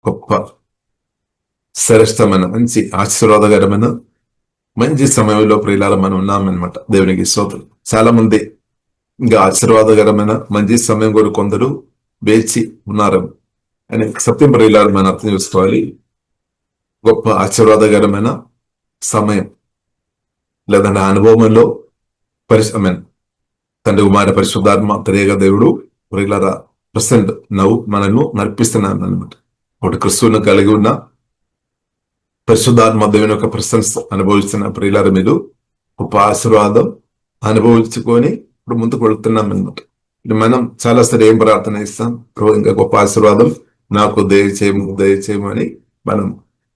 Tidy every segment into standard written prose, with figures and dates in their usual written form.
గొప్ప శ్రేష్టమైన మంచి ఆశీర్వాదకరమైన మంచి సమయంలో ప్రియులారా మనం ఉన్నామన్నమాట. దేవునికి స్తోత్రం. చాలా మంది ఇంకా ఆశీర్వాదకరమైన మంచి సమయం కూడా కొందరు వేచి ఉన్నారు అని సత్యం ప్రియులారా మనం అర్థం చేసుకోవాలి. గొప్ప ఆశీర్వాదకరమైన సమయం లేదంటే అనుభవంలో తండ్రి కుమార పరిశుద్ధాత్మ త్రియేక దేవుడు ప్రియులారా ప్రసెంట్ మనల్ని నడిపిస్తున్నాను అనమాట. ఒకటి క్రిస్తువును కలిగి ఉన్న పరిశుద్ధాత్మ దేవుని యొక్క ప్రశంస అనుభవిస్తున్న ప్రియులారా మీరు గొప్ప ఆశీర్వాదం అనుభవించుకొని ఇప్పుడు ముందుకు వెళుతున్నాం అనమాట. మనం చాలాసారి ఏం ప్రార్థన ఇస్తాం, ఇంకా గొప్ప ఆశీర్వాదం నాకు దయచేయము అని మనం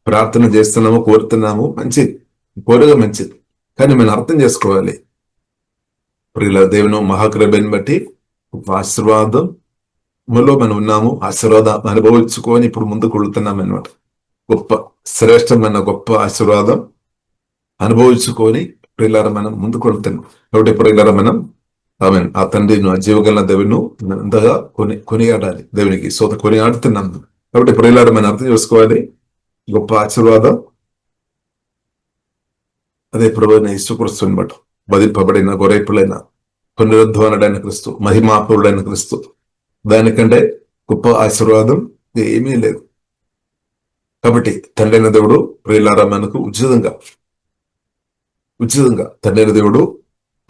ప్రార్థన చేస్తున్నాము, కోరుతున్నాము. మంచిది, కోరగా మంచిది. కానీ మనం అర్థం చేసుకోవాలి, ప్రియుల దేవుని మహాకృపని బట్టి గొప్ప ఆశీర్వాదంలో మనం ఉన్నాము. ఆశీర్వాదం అనుభవించుకొని ఇప్పుడు ముందుకు వెళుతున్నాం అనమాట. గొప్ప శ్రేష్టమైన గొప్ప ఆశీర్వాదం అనుభవించుకొని ప్రియులారా మనం ముందుకు వెళుతున్నాం. కాబట్టి ప్రియులారా మనం ఆ తండ్రిను, ఆ జీవగల దేవును అంతగా కొనియాడాలి. దేవునికి కొనియాడుతున్నాం. కాబట్టి ప్రియులారా మనం అర్థం చేసుకోవాలి, గొప్ప ఆశీర్వాదం అదే ప్రభువైన యేసుక్రీస్తుని బట్టి వధింపబడిన గొర్రెపిల్లైన పునరుద్ధరణుడైన క్రీస్తు, మహిమాపురుడైన క్రీస్తు, దానికంటే గొప్ప ఆశీర్వాదం ఏమీ లేదు. కాబట్టి తండ్రైన దేవుడు ప్రియులారా మనకు ఉచితంగా తండ్రైన దేవుడు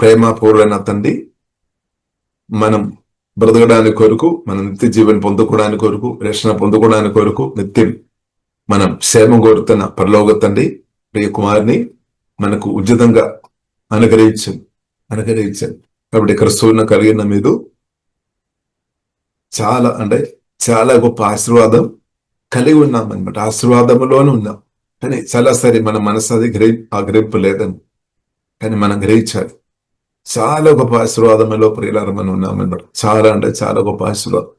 ప్రేమపూర్వైన తండ్రి మనం బ్రతకడానికి కొరకు, మనం నిత్య జీవనం పొందుకోవడానికి కొరకు, రక్షణ పొందుకోవడానికి కొరకు, నిత్యం మనం క్షేమం కోరుతున్న పరలోక తండ్రి ప్రియ కుమారుని మనకు ఉచితంగా అనుగ్రహించాను. కాబట్టి క్రిస్తువును కలిగిన మీరు చాలా గొప్ప ఆశీర్వాదం కలిగి ఉన్నాం అనమాట. ఆశీర్వాదంలోనే ఉన్నాం. కానీ చాలాసారి మన మనసు అది గ్రహింపు లేదని, కానీ మనం గ్రహించాలి. చాలా గొప్ప ఆశీర్వాదంలో ప్రియులారా మనం ఉన్నామన్నమాట. చాలా గొప్ప ఆశీర్వాదం.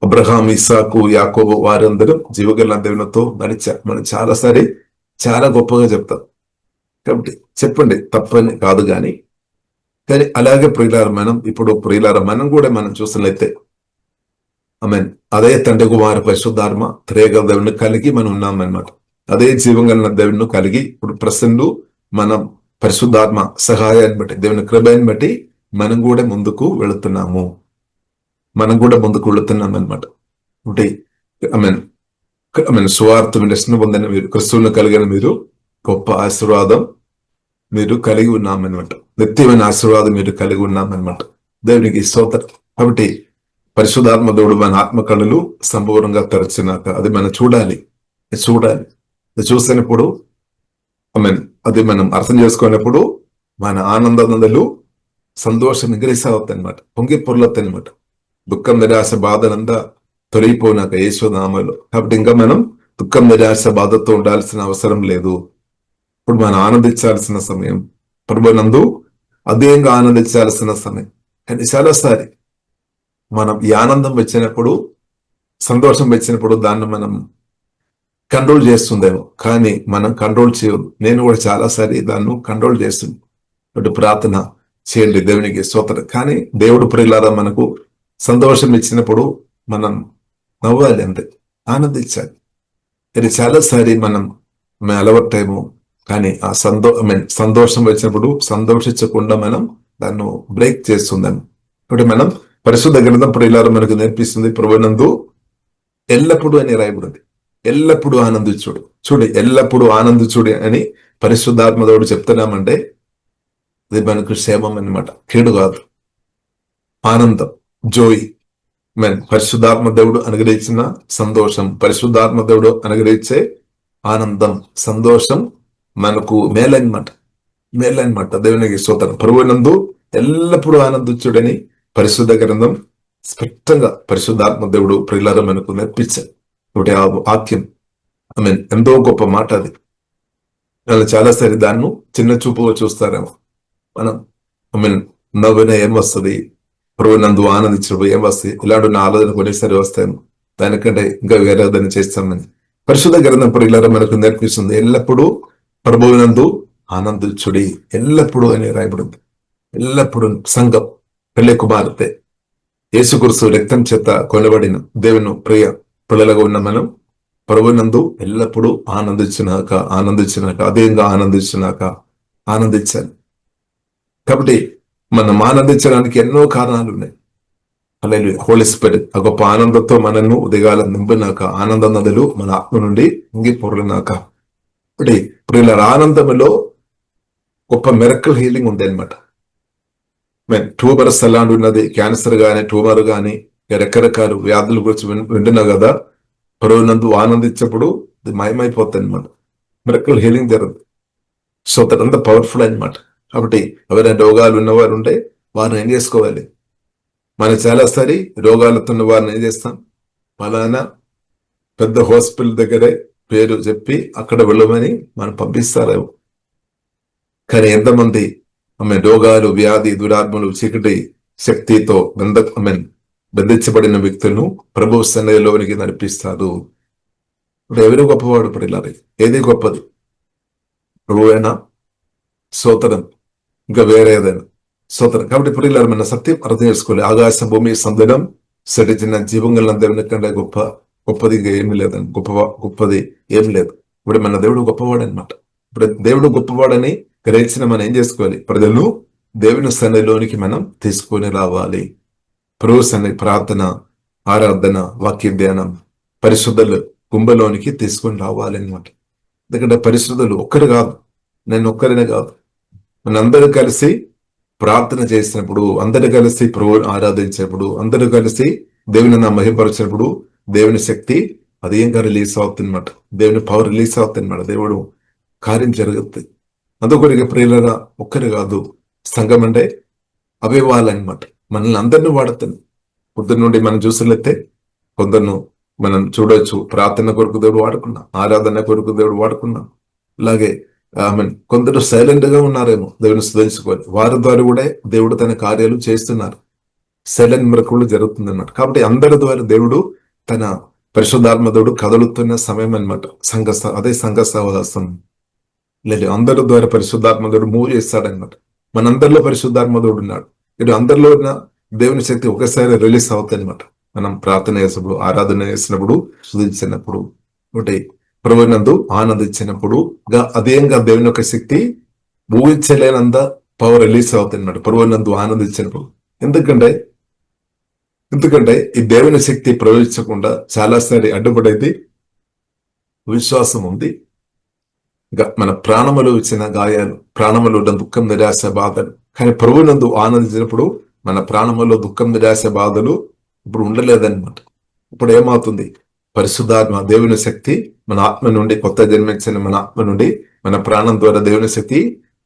అబ్రహాం, ఇస్సాకు, యాకోబు వారందరూ జీవగల దేవునితో నడిచారు. మనం చాలా గొప్పగా చెప్తాం. కాబట్టి చెప్పండి, తప్పని కాదు. కానీ అలాగే ప్రియులారా మనం కూడా మనం చూసినట్లయితే అదే తండ్రి కుమార పరిశుద్ధాత్మ త్రియేక దేవుని కలిగి మనం ఉన్నామన్నమాట. అదే జీవంగల దేవుని కలిగి ఇప్పుడు ప్రసెంట్ మనం పరిశుద్ధాత్మ సహాయాన్ని బట్టి, దేవుని కృపని బట్టి మనం కూడా ముందుకు వెళుతున్నాము అనమాట. సువార్త రక్షణ పొందిన మీరు, క్రిస్తువును కలిగిన మీరు గొప్ప ఆశీర్వాదం మీరు కలిగి ఉన్నామన్నమాట. నిత్యమైన ఆశీర్వాదం మీరు కలిగి ఉన్నామన్నమాట. దేవునికి స్తోత్రం. కాబట్టి పరిశుద్ధాత్మ దేవుడు మన ఆత్మ కళలు సంపూర్ణంగా తెరచినాక అది మనం చూడాలి. చూసినప్పుడు అది మనం అర్థం చేసుకున్నప్పుడు మన ఆనందాలు సంతోషం ఇంగ్రీసవుతాయి అనమాట, పొంగి పొర్లొత్తాయి అనమాట. దుఃఖం, నిరాశ, బాధనంతా తొలగిపోయినాక యేసునామములో. కాబట్టి ఇంకా మనం దుఃఖం, నిరాశ, బాధతో ఉండాల్సిన అవసరం లేదు. ఇప్పుడు మనం ఆనందించాల్సిన సమయం, ప్రభునందు అదేంగా ఆనందించాల్సిన సమయం. కానీ చాలాసారి మనం ఈ ఆనందం వచ్చినప్పుడు, సంతోషం వచ్చినప్పుడు దాన్ని మనం కంట్రోల్ చేస్తుందేమో, కానీ మనం కంట్రోల్ చేయదు. నేను కూడా చాలాసారి దాన్ని కంట్రోల్ చేస్తుంది. అటు ప్రార్థన చేయండి, దేవునికి స్తోత్రం. కానీ దేవుడు ప్రియులారా మనకు సంతోషం ఇచ్చినప్పుడు మనం నవ్వాలి, అంతే, ఆనందించాలి. ఇది చాలాసారి మనం అలవాటేమో, కానీ ఆ సంతోషం వచ్చినప్పుడు సంతోషించకుండా మనం దాన్ని బ్రేక్ చేస్తుందని. ఇప్పుడు మనం పరిశుద్ధ గ్రంథం ప్రియులారా మనకు నేర్పిస్తుంది, ప్రభువునందు ఎల్లప్పుడూ అని రాయబడింది. ఎల్లప్పుడూ ఆనందించుడు. ఎల్లప్పుడూ ఆనందించుడు అని పరిశుద్ధాత్మదేవుడు చెప్తున్నామంటే అది మనకు క్షేమం అన్నమాట, కీడు కాదు. ఆనందం, జోయి. పరిశుద్ధాత్మ దేవుడు అనుగ్రహించిన సంతోషం, పరిశుద్ధాత్మ దేవుడు అనుగ్రహించే ఆనందం, సంతోషం మనకు మేలన్నమాట. దేవునికి స్తోత్రం. ప్రభువునందు ఎల్లప్పుడూ ఆనందించుడని పరిశుద్ధ గ్రంథం స్పష్టంగా పరిశుద్ధాత్మ దేవుడు ప్రియులారా మనకు నేర్పించారు. ఒకటి ఆ వాక్యం ఎంతో గొప్ప మాట. అది చాలాసారి దాన్ని చిన్న చూపుగా చూస్తారేమో. మనం నవ్వున ఏం వస్తుంది, ప్రభువునందు ఆనందించడం ఏం వస్తుంది, ఇలాంటి నా ఆలోచన కొన్నిసారి వస్తాయేమో, దానికంటే ఇంకా వేరేదని చేస్తామని పరిశుద్ధ గ్రంథం ప్రియులారా మనకు నేర్పిస్తుంది. ఎల్లప్పుడూ ప్రభువునందు ఆనందించుడి, ఎల్లప్పుడూ అని రాయబడింది. ఎల్లప్పుడూ సంఘం, పెళ్లి కుమార్తె, యేసుక్రీస్తు రక్తం చేత కొనబడిన దేవుని ప్రియ పిల్లలుగా ఉన్న మనం ప్రభునందు ఎల్లప్పుడూ ఆనందించినాక అదేంగా ఆనందించాలి. కాబట్టి మనం ఆనందించడానికి ఎన్నో కారణాలు ఉన్నాయి. అలాగే హోలీ స్పిరిట్ ఆ గొప్ప ఆనందంతో మనను ఉదయాల నింపినాక, ఆనంద నదులు మన ఆత్మ నుండి పొరలినాక, ఇప్పుడు ప్రియుల ఆనందములో గొప్ప మిరకల్ హీలింగ్ ఉంది అనమాట. ట్యూబర్స్ అలాంటి ఉన్నది, క్యాన్సర్ గాని, ట్యూమర్ గాని, రకరకాల వ్యాధుల గురించి వింటున్నా కదా. ప్రభునందు ఆనందించినప్పుడు అది మయమైపోతుంది అనమాట. మిరకల్ హీలింగ్ జరుగుతుంది. సో అదంతా పవర్ఫుల్ అనమాట. కాబట్టి ఎవరైనా రోగాలు ఉన్నవారు ఉంటే వారిని ఏం చేసుకోవాలి? మనం చాలాసారి రోగాలతో ఉన్న వారిని ఏం చేస్తాం? ఫలానా పెద్ద హాస్పిటల్ దగ్గరే పేరు చెప్పి అక్కడ వెళ్ళమని మనం పంపిస్తారేమో. కానీ ఎంతమంది రోగాలు, వ్యాధి, దురాత్మలు, చీకటి శక్తితో బంధించబడిన వ్యక్తులను ప్రభు సన్నిధిలోనికి నడిపిస్తారు. ఇప్పుడు ఎవరు గొప్పవాడు? ఇప్పుడు ఇలా ఏది గొప్పది? ప్రభువేనా? స్తోత్రం. ఇంకా వేరే ఏదైనా స్తోత్రం. కాబట్టి ఇప్పుడు ఇలా మన సత్యం అర్థం చేసుకోవాలి. ఆకాశ భూమి సందడం సరిచిన జీవంగా దేవుని కంటే గొప్పది ఇంకా ఏమి లేదండి. గొప్పది ఏం లేదు. ఇప్పుడు మన దేవుడు గొప్పవాడు అనమాట. ఇప్పుడు దేవుడు గొప్పవాడని గ్రహించిన మనం ఏం చేసుకోవాలి? ప్రజలను దేవుని సన్నిధిలోనికి మనం తీసుకొని రావాలి. ప్రభు సన్నిధి, ప్రార్థన, ఆరాధన, వాక్య ధ్యానం, పరిశుద్ధులు కుంభలోనికి తీసుకొని రావాలి అనమాట. ఎందుకంటే పరిశుద్ధులు ఒక్కరు కాదు, నేను ఒక్కరినే కాదు, మనందరూ కలిసి ప్రార్థన చేసినప్పుడు, అందరూ కలిసి ప్రభు ఆరాధించినప్పుడు, అందరూ కలిసి దేవుని మహిమపరిచినప్పుడు దేవుని శక్తి అదేంగా రిలీజ్ అవుతుందన్నమాట. దేవుని పవర్ రిలీజ్ అవుతుందన్నమాట. దేవుడు కార్యం జరుగుతుంది. అందుకొరికి ప్రియులరా ఒక్కరు కాదు, సంఘం అంటే అవయవాలన్నమాట. మనల్ని అందరినీ వాడుతుంది. పొద్దున్న నుండి మనం చూసినట్లయితే కొందరు మనం చూడొచ్చు, ప్రార్థన కొరకు దేవుడు వాడుకున్నాం, ఆరాధన కొరకు దేవుడు వాడుకున్నాం. అలాగే కొందరు సైలెంట్ గా ఉన్నారేమో దేవుని స్తుతించుకొని, వారి ద్వారా కూడా దేవుడు తన కార్యాలు చేస్తున్నారు. సైలెంట్ మిరకులు జరుగుతుంది అన్నమాట. కాబట్టి అందరి ద్వారా దేవుడు తన పరిశుద్ధాత్మదేవుడు కదులుతున్న సమయం అనమాట. అదే సంఘ సహవాసం. లేదు, అందరి ద్వారా పరిశుద్ధాత్మదేవుడు మూవ్ చేస్తాడనమాట. మనందరిలో పరిశుద్ధాత్మదేవుడు ఉన్నాడు. ఇటు అందరిలో ఉన్న దేవుని శక్తి ఒకసారి రిలీజ్ అవుతాయి అనమాట. మనం ప్రార్థన చేసినప్పుడు, ఆరాధన చేసినప్పుడు, స్తుతించినప్పుడు, ఒకటి ప్రభునందు ఆనందించినప్పుడు అదేంగా దేవుని యొక్క శక్తి ఊహించలేనంత పవర్ రిలీజ్ అవుతుంది అనమాట. ప్రభునందు ఆనందించినప్పుడు. ఎందుకంటే ఈ దేవుని శక్తి ప్రవేశించకుండా చాలాసారి అడ్డుపడేది విశ్వాసం ఉంది. ఇంకా మన ప్రాణములు ఇచ్చిన గాయాలు, ప్రాణములు ఉన్న దుఃఖం, నిరాశ, బాధలు. కానీ ప్రభునందు ఆనందించినప్పుడు మన ప్రాణములో దుఃఖం, నిరాశ, బాధలు ఇప్పుడు ఉండలేదన్నమాట. ఇప్పుడు ఏమవుతుంది? పరిశుద్ధాత్మ దేవుని శక్తి మన ఆత్మ నుండి, కొత్త జన్మించిన మన ఆత్మ నుండి మన ప్రాణం ద్వారా దేవుని శక్తి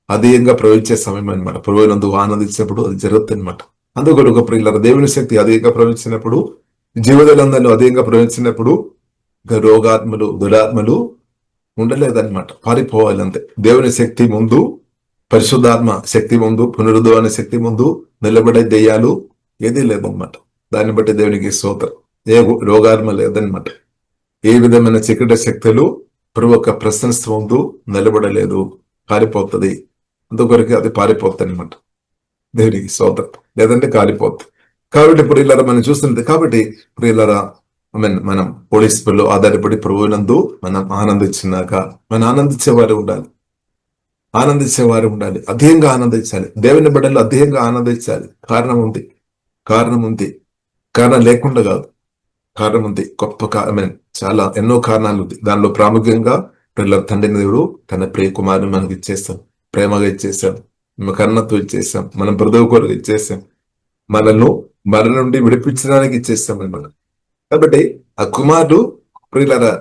అధికంగా ప్రవహించే సమయం అనమాట. ప్రభునందు ఆనందించినప్పుడు అది జరుగుతుంది అనమాట. అందుకొరకు ప్రియులారా, దేవుని శక్తి అధికంగా ప్రవహించినప్పుడు, జీవజలందరిలో అధికంగా ప్రవహించినప్పుడు రోగాత్మలు, దురాత్మలు ఉండలేదన్నమాట, పారిపోవాలంతే. దేవుని శక్తి ముందు, పరిశుద్ధాత్మ శక్తి ముందు, పునరుద్ధరణ శక్తి ముందు నిలబడే దెయ్యాలు ఏదీ లేదన్నమాట. దాన్ని బట్టి దేవునికి స్తోత్రం. ఏ రోగాత్మ లేదన్నమాట. ఏ విధమైన చీకటి శక్తులు ప్రభు యొక్క ప్రశంస ముందు నిలబడలేదు, పారిపోతుంది. అందుకొరకు అది పారిపోతుంది అనమాట. దేవునికి స్తోత్రం. లేదంటే కాలిపోతుంది. కాబట్టి ఇప్పుడు ఇలా మనం చూస్తుంది. కాబట్టి ఇప్పుడు ఇలా మనం పోలీస్ పిల్లలు ఆధారపడి ప్రభువునందు మనం ఆనందించినాక, మనం ఆనందించేవారు ఉండాలి, అధికంగా ఆనందించాలి. దేవుని బిడ్డలు అధికంగా ఆనందించాలి. కారణం ఉంది. కారణం లేకుండా కాదు, కారణం ఉంది. గొప్ప చాలా ఎన్నో కారణాలు ఉంది. దానిలో ప్రాముఖ్యంగా పిల్లల తండ్రిని దేవుడు తన ప్రియ కుమారుని మనకి ఇచ్చేస్తాం, ప్రేమగా ఇచ్చేసాం, కరుణతో ఇచ్చేసాం, మనం బ్రతుకు కొరకు ఇచ్చేసాం, మనల్ని మరణ నుండి విడిపించడానికి ఇచ్చేస్తాం మనం. కాబట్టి ఆ కుమారుడు ప్రియులారా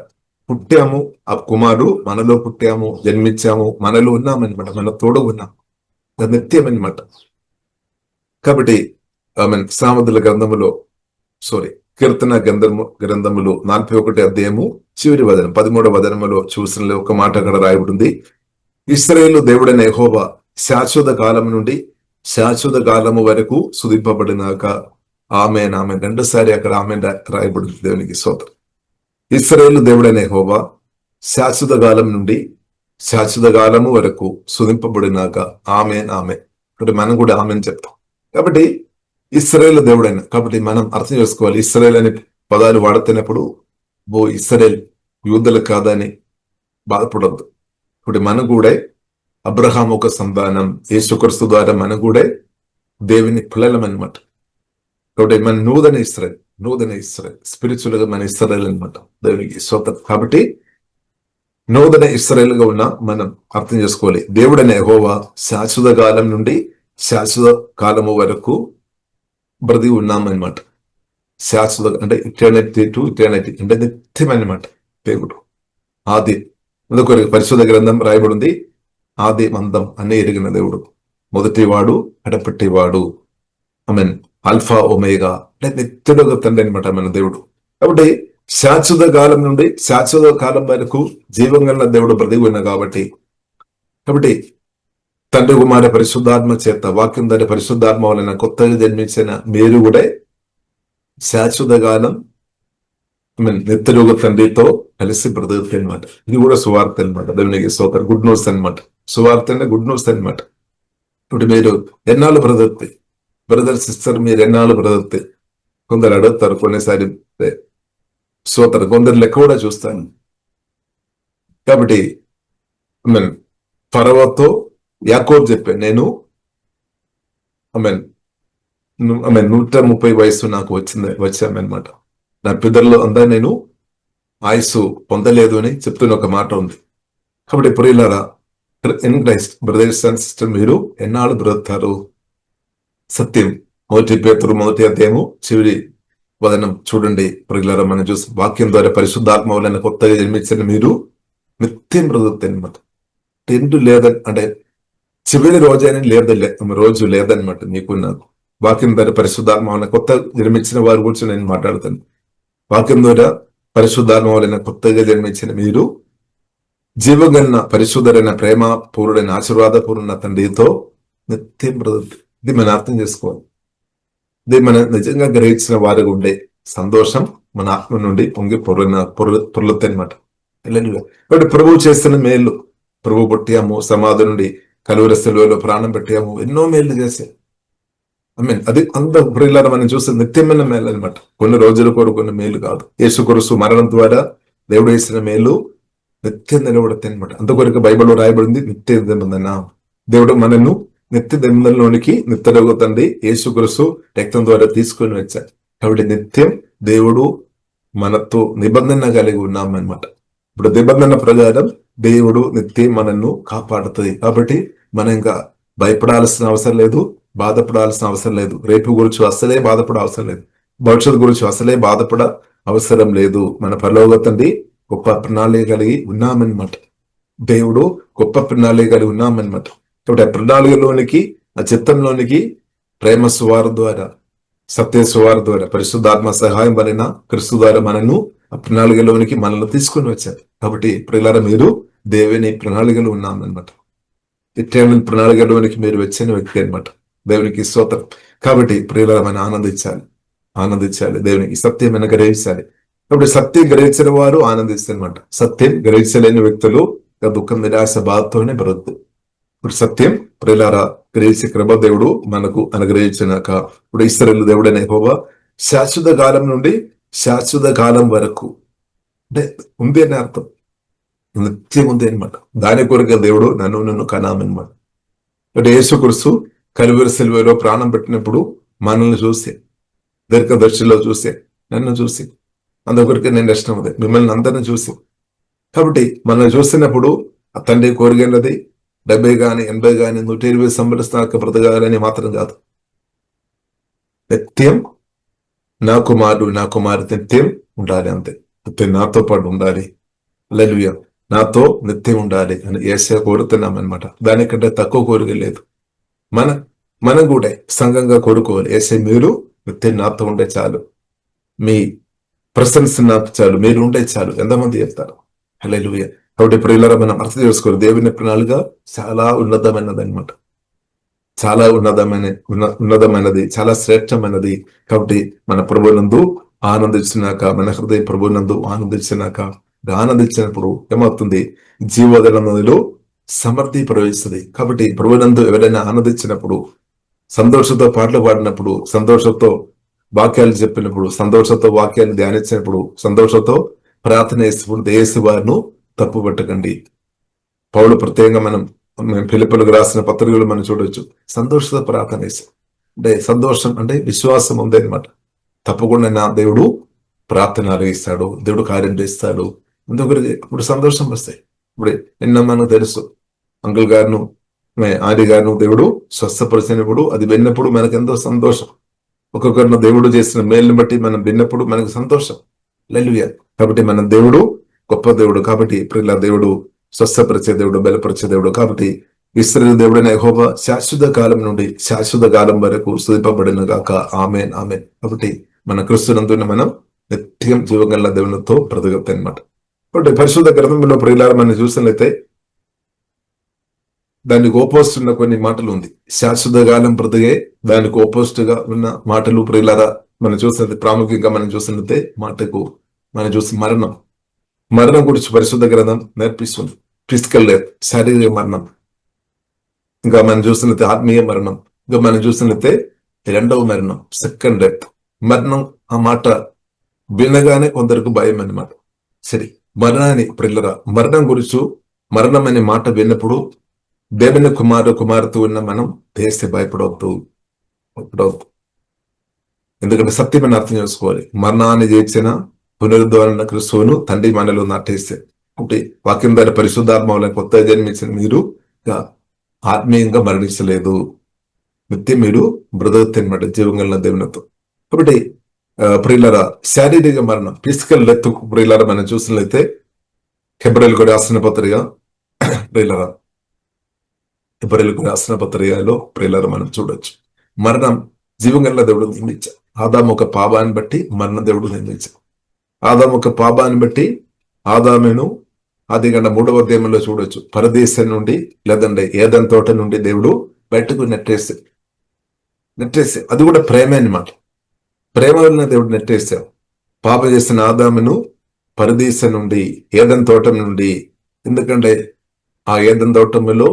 పుట్టాము, ఆ కుమారుడు మనలో పుట్టాము, జన్మించాము, మనలో ఉన్నామన్నమాట, మన తోడు ఉన్నాం, నిత్యం అనమాట. కాబట్టి సామెతల గ్రంథములో కీర్తన గ్రంథములు 41 అధ్యాయము చివరి వదనం 13వ వదనములో చూసిన ఒక మాట అక్కడ రాయబడింది. ఇశ్రాయేలు దేవుడైన యెహోవా శాశ్వత కాలం నుండి శాశ్వత కాలము వరకు స్తుతింపబడినాక. ఆమేన్, ఆమేన్. 2 సారి అక్కడ ఆమేన్ రాయబడింది. దేవునికి స్తోత్రం. ఇశ్రాయేలు దేవుడైన యెహోవా శాశ్వత కాలం నుండి శాశ్వత కాలము వరకు స్తుతింపబడినాక. ఆమేన్, ఆమేన్. కాబట్టి మనం కూడా ఆమేన్ చెప్తాం. కాబట్టి ఇశ్రాయేలు దేవుడైన, కాబట్టి మనం అర్థం చేసుకోవాలి. ఇశ్రాయేల్ అనే పదాలు వాడుతున్నప్పుడు ఇస్రాయేల్ యూదులు కాదని బాధపడద్దు. ఇప్పుడు మన కూడా అబ్రహాం ఒక సంతానం, యేసుక్రీస్తు ద్వారా మన కూడా దేవుని పిల్లలం అనమాట. కాబట్టి మన నూతన ఇస్రాయేల్ స్పిరిచువల్ గా మన ఇస్రాయేల్ అనమాట, దేవునికి స్తోత్రం. కాబట్టి నూతన ఇస్రాయేల్ గా ఉన్న మనం అర్థం చేసుకోవాలి, దేవుడనే యెహోవా శాశ్వత కాలం నుండి శాశ్వత కాలము వరకు బ్రతికి ఉన్నామన్నమాట. శాశ్వత అంటే ఇటర్నిటీ టు ఇటర్నిటీ అంటే నిత్యం అన్నమాట. దేవుడు ఆది అందుకొరకు పరిశుద్ధ గ్రంథం రాయబడింది, ఆది మందం అనే ఎరిగిన దేవుడు, మొదటివాడు అడపట్టివాడు, ఆమేన్, ఆల్ఫా ఒమేగా అంటే నిత్యుడుగా తండ్రి అనమాట మన దేవుడు. కాబట్టి శాశ్వత కాలం నుండి శాశ్వత కాలం వరకు జీవం గల దేవుడు బ్రతికి ఉన్నా కాబట్టి తండ్రి కుమార పరిశుద్ధాత్మ చేత వాక్యం ద్వారా పరిశుద్ధాత్మ వలన కొత్తగా జన్మించిన మీరు కూడా శాశ్వత కాలం నిత్యలోక తండ్రితో కలిసి బ్రతుకుతాయి అనమాట. ఇది కూడా సువార్త అనమాట, దేవునికి స్తోత్రం. గుడ్ న్యూస్ అనమాట. సువార్త అంటే గుడ్ న్యూస్ అనమాట. ఇప్పుడు మీరు ఎన్నాళ్ళు బ్రతుకుతాయి బ్రదర్ సిస్టర్, మీరు ఎన్నాళ్ళు బ్రతుకుతాయి? కొందరు అడుగుతారు కొన్నిసారి స్తోత్రం, కొందరు లెక్క కూడా చూస్తాను. కాబట్టి ఫరోతో యాకోబు చెప్పాను, నేను 130 వయసు నాకు వచ్చామన్నమాట. నా పిల్లల్లో అందరూ నేను ఆయుస్సు పొందలేదు అని చెప్తున్న ఒక మాట ఉంది. కాబట్టి ప్రియులారా in Christ brothers and sister, మీరు ఎన్నాళ్ళు బ్రతుకుతారు? సత్యం మొదటి పేతురు మొదటి అధ్యాయము చివరి వదనం చూడండి ప్రియులారా. మనం చూసి వాక్యం ద్వారా పరిశుద్ధాత్మ వలన కొత్తగా జన్మించిన మీరు నిత్యం బ్రతుకుతాయి అనమాట. టెంట్ లేదని అంటే చివరి రోజైనా రోజు లేదనమాట నీకు నాకు. వాక్యం ద్వారా పరిశుద్ధాత్మ వలన కొత్త జన్మించిన వారి గురించి నేను మాట్లాడుతాను. వాక్యం ద్వారా పరిశుద్ధాత్మ వలన కొత్తగా జన్మించిన మీరు జీవగన్న పరిశుద్ధరైన ప్రేమ పూర్ణుడైన ఆశీర్వాదపూర్ణ తండ్రితో నిత్యం బ్రతుకుతాయి. ఇది మనం అర్థం చేసుకోవాలి. ఇది మన నిజంగా గ్రహించిన వారికి ఉండే సంతోషం మన ఆత్మ నుండి పొంగి పొర్లుతాయి అనమాట. కాబట్టి ప్రభువు చేస్తున్న మేలు, ప్రభు పుట్టాము, సమాధి నుండి కలువరి శిలువలో ప్రాణం పెట్టాము, ఎన్నో మేలు చేశాం. అది అంత ప్రియులారా మనం చూస్తే నిత్యమైన మేలు అనమాట. కొన్ని రోజుల కొరకు కొన్ని మేలు కాదు. యేసుక్రీస్తు మరణం ద్వారా దేవుడు వేసిన మేలు నిత్యం నిలబడతాయి అనమాట. అంతకొరకు బైబిల్లో రాయబడింది నిత్య నిబంధన. దేవుడు మనను నిత్య నిబంధనలోనికి నిత్యలోక తండ్రి యేసుక్రీస్తు రక్తం ద్వారా తీసుకొని వచ్చాడు. కాబట్టి నిత్యం దేవుడు మనతో నిబంధన కలిగి ఉన్నామన్నమాట. ఇప్పుడు నిబంధన ప్రకారం దేవుడు నిత్యం మనల్ని కాపాడుతుంది. కాబట్టి మనం ఇంకా భయపడాల్సిన అవసరం లేదు, బాధపడాల్సిన అవసరం లేదు. రేపు గురించి అసలే బాధపడ అవసరం లేదు, భవిష్యత్తు గురించి అసలే బాధపడ అవసరం లేదు. మన పరలోక తండ్రి గొప్ప ప్రణాళిక కలిగి ఉన్నామన్నమాట. దేవుడు గొప్ప ప్రణాళిక కలిగి ఉన్నామన్నమాట. కాబట్టి ఆ ప్రణాళికలోనికి, ఆ చిత్తంలోనికి ప్రేమ సువార్ ద్వారా, సత్య సువార్ ద్వారా, పరిశుద్ధాత్మ సహాయం వలన క్రీస్తు ద్వారా మనను ఆ ప్రణాళికలోనికి మనల్ని తీసుకుని వచ్చారు. కాబట్టి ప్రియులారా మీరు దేవుని ప్రణాళికలు ఉన్నామన్నమాట. ఇటర్నల్ ప్రణాళికలోనికి మీరు వచ్చిన వ్యక్తి అనమాట. దేవునికి స్తోత్రం. కాబట్టి ప్రియులారా మనం ఆనందించాలి, దేవునికి సత్యమైన గ్రహించాలి. కాబట్టి సత్యం గ్రహించిన వారు ఆనందిస్తారనమాట. సత్యం గ్రహించలేని వ్యక్తులు దుఃఖం, నిరాశ, బాధతోనే బ్రతుకు. ఇప్పుడు సత్యం ప్రియులారా గ్రహించే కృప దేవుడు మనకు అనుగ్రహించినాక ఇప్పుడు ఇశ్రాయేలు దేవుడైన యెహోవా శాశ్వత కాలం నుండి శాశ్వత కాలం వరకు అంటే ఉంది అని అర్థం, నిత్యం ఉంది అనమాట. దాని కొరకు దేవుడు నన్ను కనామన్నమాట. అంటే యేసుక్రీస్తు కలువరి శిలువలో ప్రాణం పెట్టినప్పుడు మనల్ని చూసి, దీర్ఘదర్శిలో చూసి, నన్ను చూసి, అందుకొరికి నేను ఇష్టం ఉంది మిమ్మల్ని అందరిని చూసి. కాబట్టి మనల్ని చూసినప్పుడు ఆ తండ్రి కోరిగినది 70 గాని 80 గాని 120 సంవత్సరాలకు బ్రతకాలని మాత్రం కాదు. నిత్యం నా కుమారుడు నిత్యం ఉండాలి, అంతే. నిత్యం నాతో పాటు ఉండాలి, హల్లెలూయా, నాతో నిత్యం ఉండాలి అని యేసయ్య కోరుతున్నాం అనమాట. దానికంటే తక్కువ కోరిక లేదు. మనం కూడా సంఘంగా కోరుకోవాలి, యేసయ్య మీరు నిత్యం నాతో ఉండే చాలు, మీ ప్రశంస నాకు చాలు, మీరు ఉండే చాలు. ఎంతమంది చెప్తారు? హల్లెలూయా. కాబట్టి ప్రియులారా మనం అర్థం చేసుకోవాలి, దేవుని ప్రణాళిక చాలా ఉన్నతమైనది అనమాట. చాలా ఉన్నతమైనది, చాలా శ్రేష్టమైనది. కాబట్టి మన ప్రభునందు ఆనందించినాక, మన హృదయ ప్రభునందు ఆనందించినప్పుడు ఏమవుతుంది? జీవోదల నదిలో సమృద్ధి ప్రవేశిస్తుంది. కాబట్టి ప్రభునందు ఎవరైనా ఆనందించినప్పుడు, సంతోషంతో పాటలు పాడినప్పుడు, సంతోషంతో వాక్యాలు చెప్పినప్పుడు, సంతోషంతో వాక్యాలు ధ్యానించినప్పుడు, సంతోషంతో ప్రార్థన చేసినప్పుడు యేసు వారిను తప్పు పట్టకండి. పౌలు ప్రత్యేకంగా మనం ఫిలిప్పీయులకు రాసిన పత్రికలు మనం చూడవచ్చు. సంతోషంతో ప్రార్థన చేస్తాం అంటే సంతోషం అంటే విశ్వాసం ఉంది అనమాట. తప్పకుండా నా దేవుడు ప్రార్థన ఆలగిస్తాడు, దేవుడు కార్యం చేస్తాడు. అందుకని ఇప్పుడు సంతోషం వస్తాయి. ఇప్పుడు నిన్న మనకు తెలుసు అంకుల్ గారిను ఆర్య గారిను దేవుడు స్వస్థపరిచినప్పుడు అది విన్నప్పుడు మనకు ఎంతో సంతోషం. ఒక్కొక్కరిని దేవుడు చేసిన మేలుని బట్టి మనం విన్నప్పుడు మనకు సంతోషం. హల్లెలూయా. కాబట్టి మన దేవుడు గొప్ప దేవుడు. కాబట్టి ఇప్పుడు దేవుడు స్వస్థపరిచే దేవుడు, బలపరిచే దేవుడు. కాబట్టి ఇశ్రాయేలు దేవుడైన యెహోవా శాశ్వత కాలం నుండి శాశ్వత కాలం వరకు స్తుతింపబడును గాక. ఆమేన్, ఆమేన్. కాబట్టి మన క్రీస్తునందున మనం నిత్యం జీవగల దేవునితో బ్రతకచ్చు అనమాట. కాబట్టి పరిశుద్ధ గ్రంథంలో ప్రియులారా మనం చూసినట్లయితే దానికి ఓపోస్ట్ ఉన్న కొన్ని మాటలు ఉంది. శాశ్వత కాలం బ్రతికే దానికి ఓపోస్ట్ గా ఉన్న మాటలు ప్రియులారా మనం చూసినట్లయితే ప్రాముఖ్యంగా మనం చూసినట్లయితే మాటకు మనం చూసి మరణం గురించి పరిశుద్ధ గ్రంథం నేర్పిస్తుంది. ఫిజికల్ డెత్, శారీరక మరణం. ఇంకా మనం చూసినట్లయితే ఆత్మీయ మరణం. ఇంకా మనం చూసినట్లయితే రెండవ మరణం, సెకండ్ డెత్. మరణం ఆ మాట వినగానే కొందరికి భయం అన్నమాట. సరే, మరణాన్ని ప్రియులారా మరణం గురించి మరణం అనే మాట విన్నప్పుడు దేవుని కుమార్తె ఉన్న మనం దేశ భయపడవద్దు. ఎందుకంటే సత్యమని అర్థం చేసుకోవాలి. మరణాన్ని చేసిన పునరుద్ధరణ క్రీస్తువును తండ్రి మనలో నాటేస్తే అంటే వాక్యం ద్వారా పరిశుద్ధాత్మ వలన కొత్త జన్మించిన మీరు ఆత్మీయంగా మరణించలేదు, నిత్యం మీరు బ్రతకన్నమాట జీవంగల దేవునితో. కాబట్టి ప్రియులారా శారీరక మరణం, ఫిజికల్ డెత్ ప్రియులారా మనం చూసినట్లయితే హెబ్రీయులకు రాసిన పత్రిక ప్రియులారా హెబ్రీయులకు రాసిన పత్రికలో ప్రియులారా మనం చూడొచ్చు. మరణం జీవంగల దేవుడు నిర్మించారు. ఆదాము ఒక పాపాన్ని బట్టి మరణ దేవుడు నిర్మించారు. ఆదాము ఒక పాపాన్ని బట్టి ఆదామును ఆదికాండ 3వ అధ్యాయంలో చూడొచ్చు. పరదేశం నుండి లేదంటే ఏదెన్ తోట నుండి దేవుడు బయటకు నెట్టేసి అది కూడా ప్రేమే అన్నమాట. ప్రేమ వలన దేవుడు నెట్టేశారు. పాపం చేసిన ఆదామును పరదేశం నుండి ఏదెన్ తోటం నుండి, ఎందుకంటే ఆ ఏదెన్ తోటములో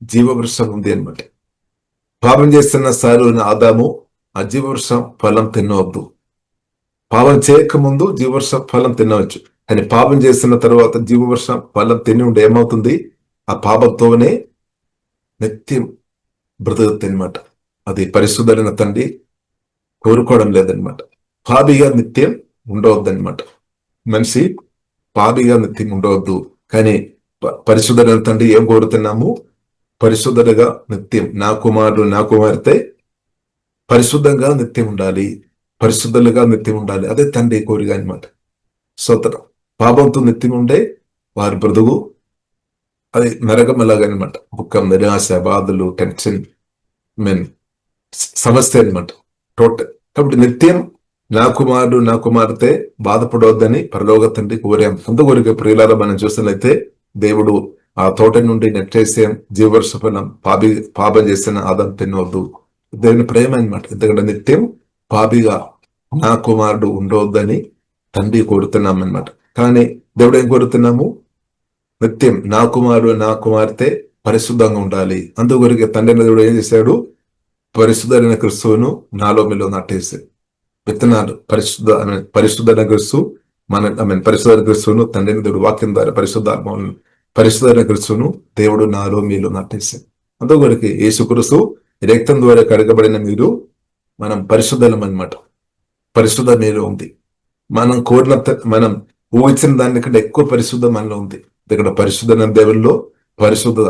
జీవవృక్షం ఉంది అన్నమాట. పాపం చేస్తున్న సారుని ఆదాము ఆ జీవవృక్షం ఫలం తినవద్దు. పాపం చేయకముందు జీవవృక్ష ఫలం తినవచ్చు, కానీ పాపం చేసిన తర్వాత జీవవృక్ష ఫలం తిని ఉంటే ఏమవుతుంది? ఆ పాపంతోనే నిత్యం బ్రతుకుతుంది అనమాట. అది పరిశుద్ధమైన తండ్రి కోరుకోవడం లేదనమాట. పాపిగా నిత్యం ఉండవద్దనమాట. మనిషి పాపిగా నిత్యం ఉండవద్దు. కానీ పరిశుద్ధమైన తండ్రి ఏం కోరుతున్నాము? పరిశుద్ధులుగా నిత్యం నా కుమారుడు నా కుమార్తె పరిశుద్ధంగా నిత్యం ఉండాలి, పరిశుద్ధులుగా నిత్యం ఉండాలి. అదే తండ్రి కోరిక అనమాట. సోదరం పాపంతో నిత్యం ఉండే వారి బ్రతుకు అది నరకమలాగనమాట. దుఃఖం, నిరాశ, బాధలు, టెన్షన్, సమస్య అనమాట టోటల్. కాబట్టి నిత్యం నా కుమారుడు నా కుమార్తె బాధపడవద్దని పరలోక తండ్రి కోరాం. అందుకొరికే ప్రియులారా మనం చూసినట్లయితే దేవుడు ఆ తోట నుండి నెట్టేసే జీవవర్ష ఫలం పాపం చేసిన ఆదాం తినవద్దు. దేవుని ప్రేమ అనమాట. ఎందుకంటే నిత్యం పాపిగా నా కుమారుడు ఉండవద్దని తండ్రి కోరుతున్నాం అనమాట. కానీ దేవుడు ఏం కోరుతున్నాము? నిత్యం నా కుమారుడు నా కుమార్తె పరిశుద్ధంగా ఉండాలి. అందుకొరికే తండ్రి దేవుడు ఏం చేశాడు? పరిశుద్ధమైన క్రీస్తువును నాలో మీలో నాటేశాడు. విత్తనాలు పరిశుద్ధమైన క్రీస్తు పరిశుద్ధమైన క్రీస్తువును తండ్రిని దేవుడు వాక్యం ద్వారా పరిశుద్ధమైన క్రీస్తువును దేవుడు నాలో మీలో నాటేశాడు. అందుకొరికి యేసుక్రీస్తు రక్తం ద్వారా కడగబడిన మీరు మనం పరిశుద్ధలం అన్నమాట. పరిశుద్ధ మీలో ఉంది. మనం కోరిన మనం ఊహించిన దానికంటే ఎక్కువ పరిశుద్ధ మనలో ఉంది. ఇక్కడ పరిశుద్ధ దేవుల్లో పరిశుద్ధ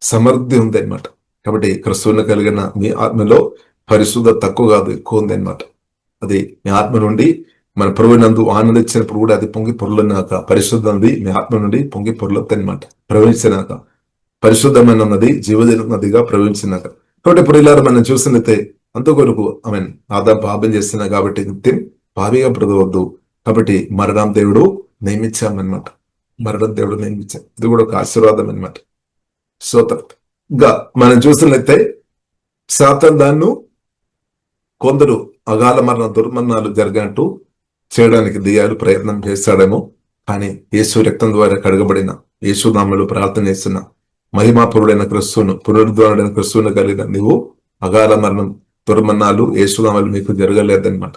సమృద్ధి ఉంది అనమాట. కాబట్టి క్రీస్తువును కలిగిన మీ ఆత్మలో పరిశుద్ధ తక్కువ కాదు, ఎక్కువ ఉంది అనమాట. అది మీ ఆత్మ నుండి మన ప్రభునందు ఆనందించినప్పుడు కూడా అది పొంగి పొరలున్నాక పరిశుద్ధంది మీ ఆత్మ నుండి పొంగి పొరలొద్దు అనమాట. ప్రవహించినాక పరిశుద్ధమైన నది జీవజల నదిగా ప్రవహించినాక. కాబట్టి ప్రియులారా మనం చూసినట్లయితే అంతకొరకు ఆదాం పాపం చేస్తున్నా కాబట్టి నిత్యం పాపిగా బ్రతకవద్దు. కాబట్టి మరణం దేవుడు నియమించామన్నమాట. మరణం దేవుడు నియమించాం. ఇది కూడా ఒక ఆశీర్వాదం అనమాట. ఇంకా మనం చూసినట్లయితే సాతాను దాన్ని కొందరు అకాల మరణ దుర్మరణాలు జరిగినట్టు చేయడానికి దియాలు ప్రయత్నం చేస్తాడేమో. కానీ యేసు రక్తం ద్వారా కడగబడిన యేసు నామములో ప్రార్థన చేస్తున్న మహిమాపురుడైన క్రీస్తును పునరుద్ధరణైన క్రీస్తును కలిగిన నీవు అకాల మరణం దుర్మరణాలు యేసు నామములో మీకు జరగలేదన్నమాట.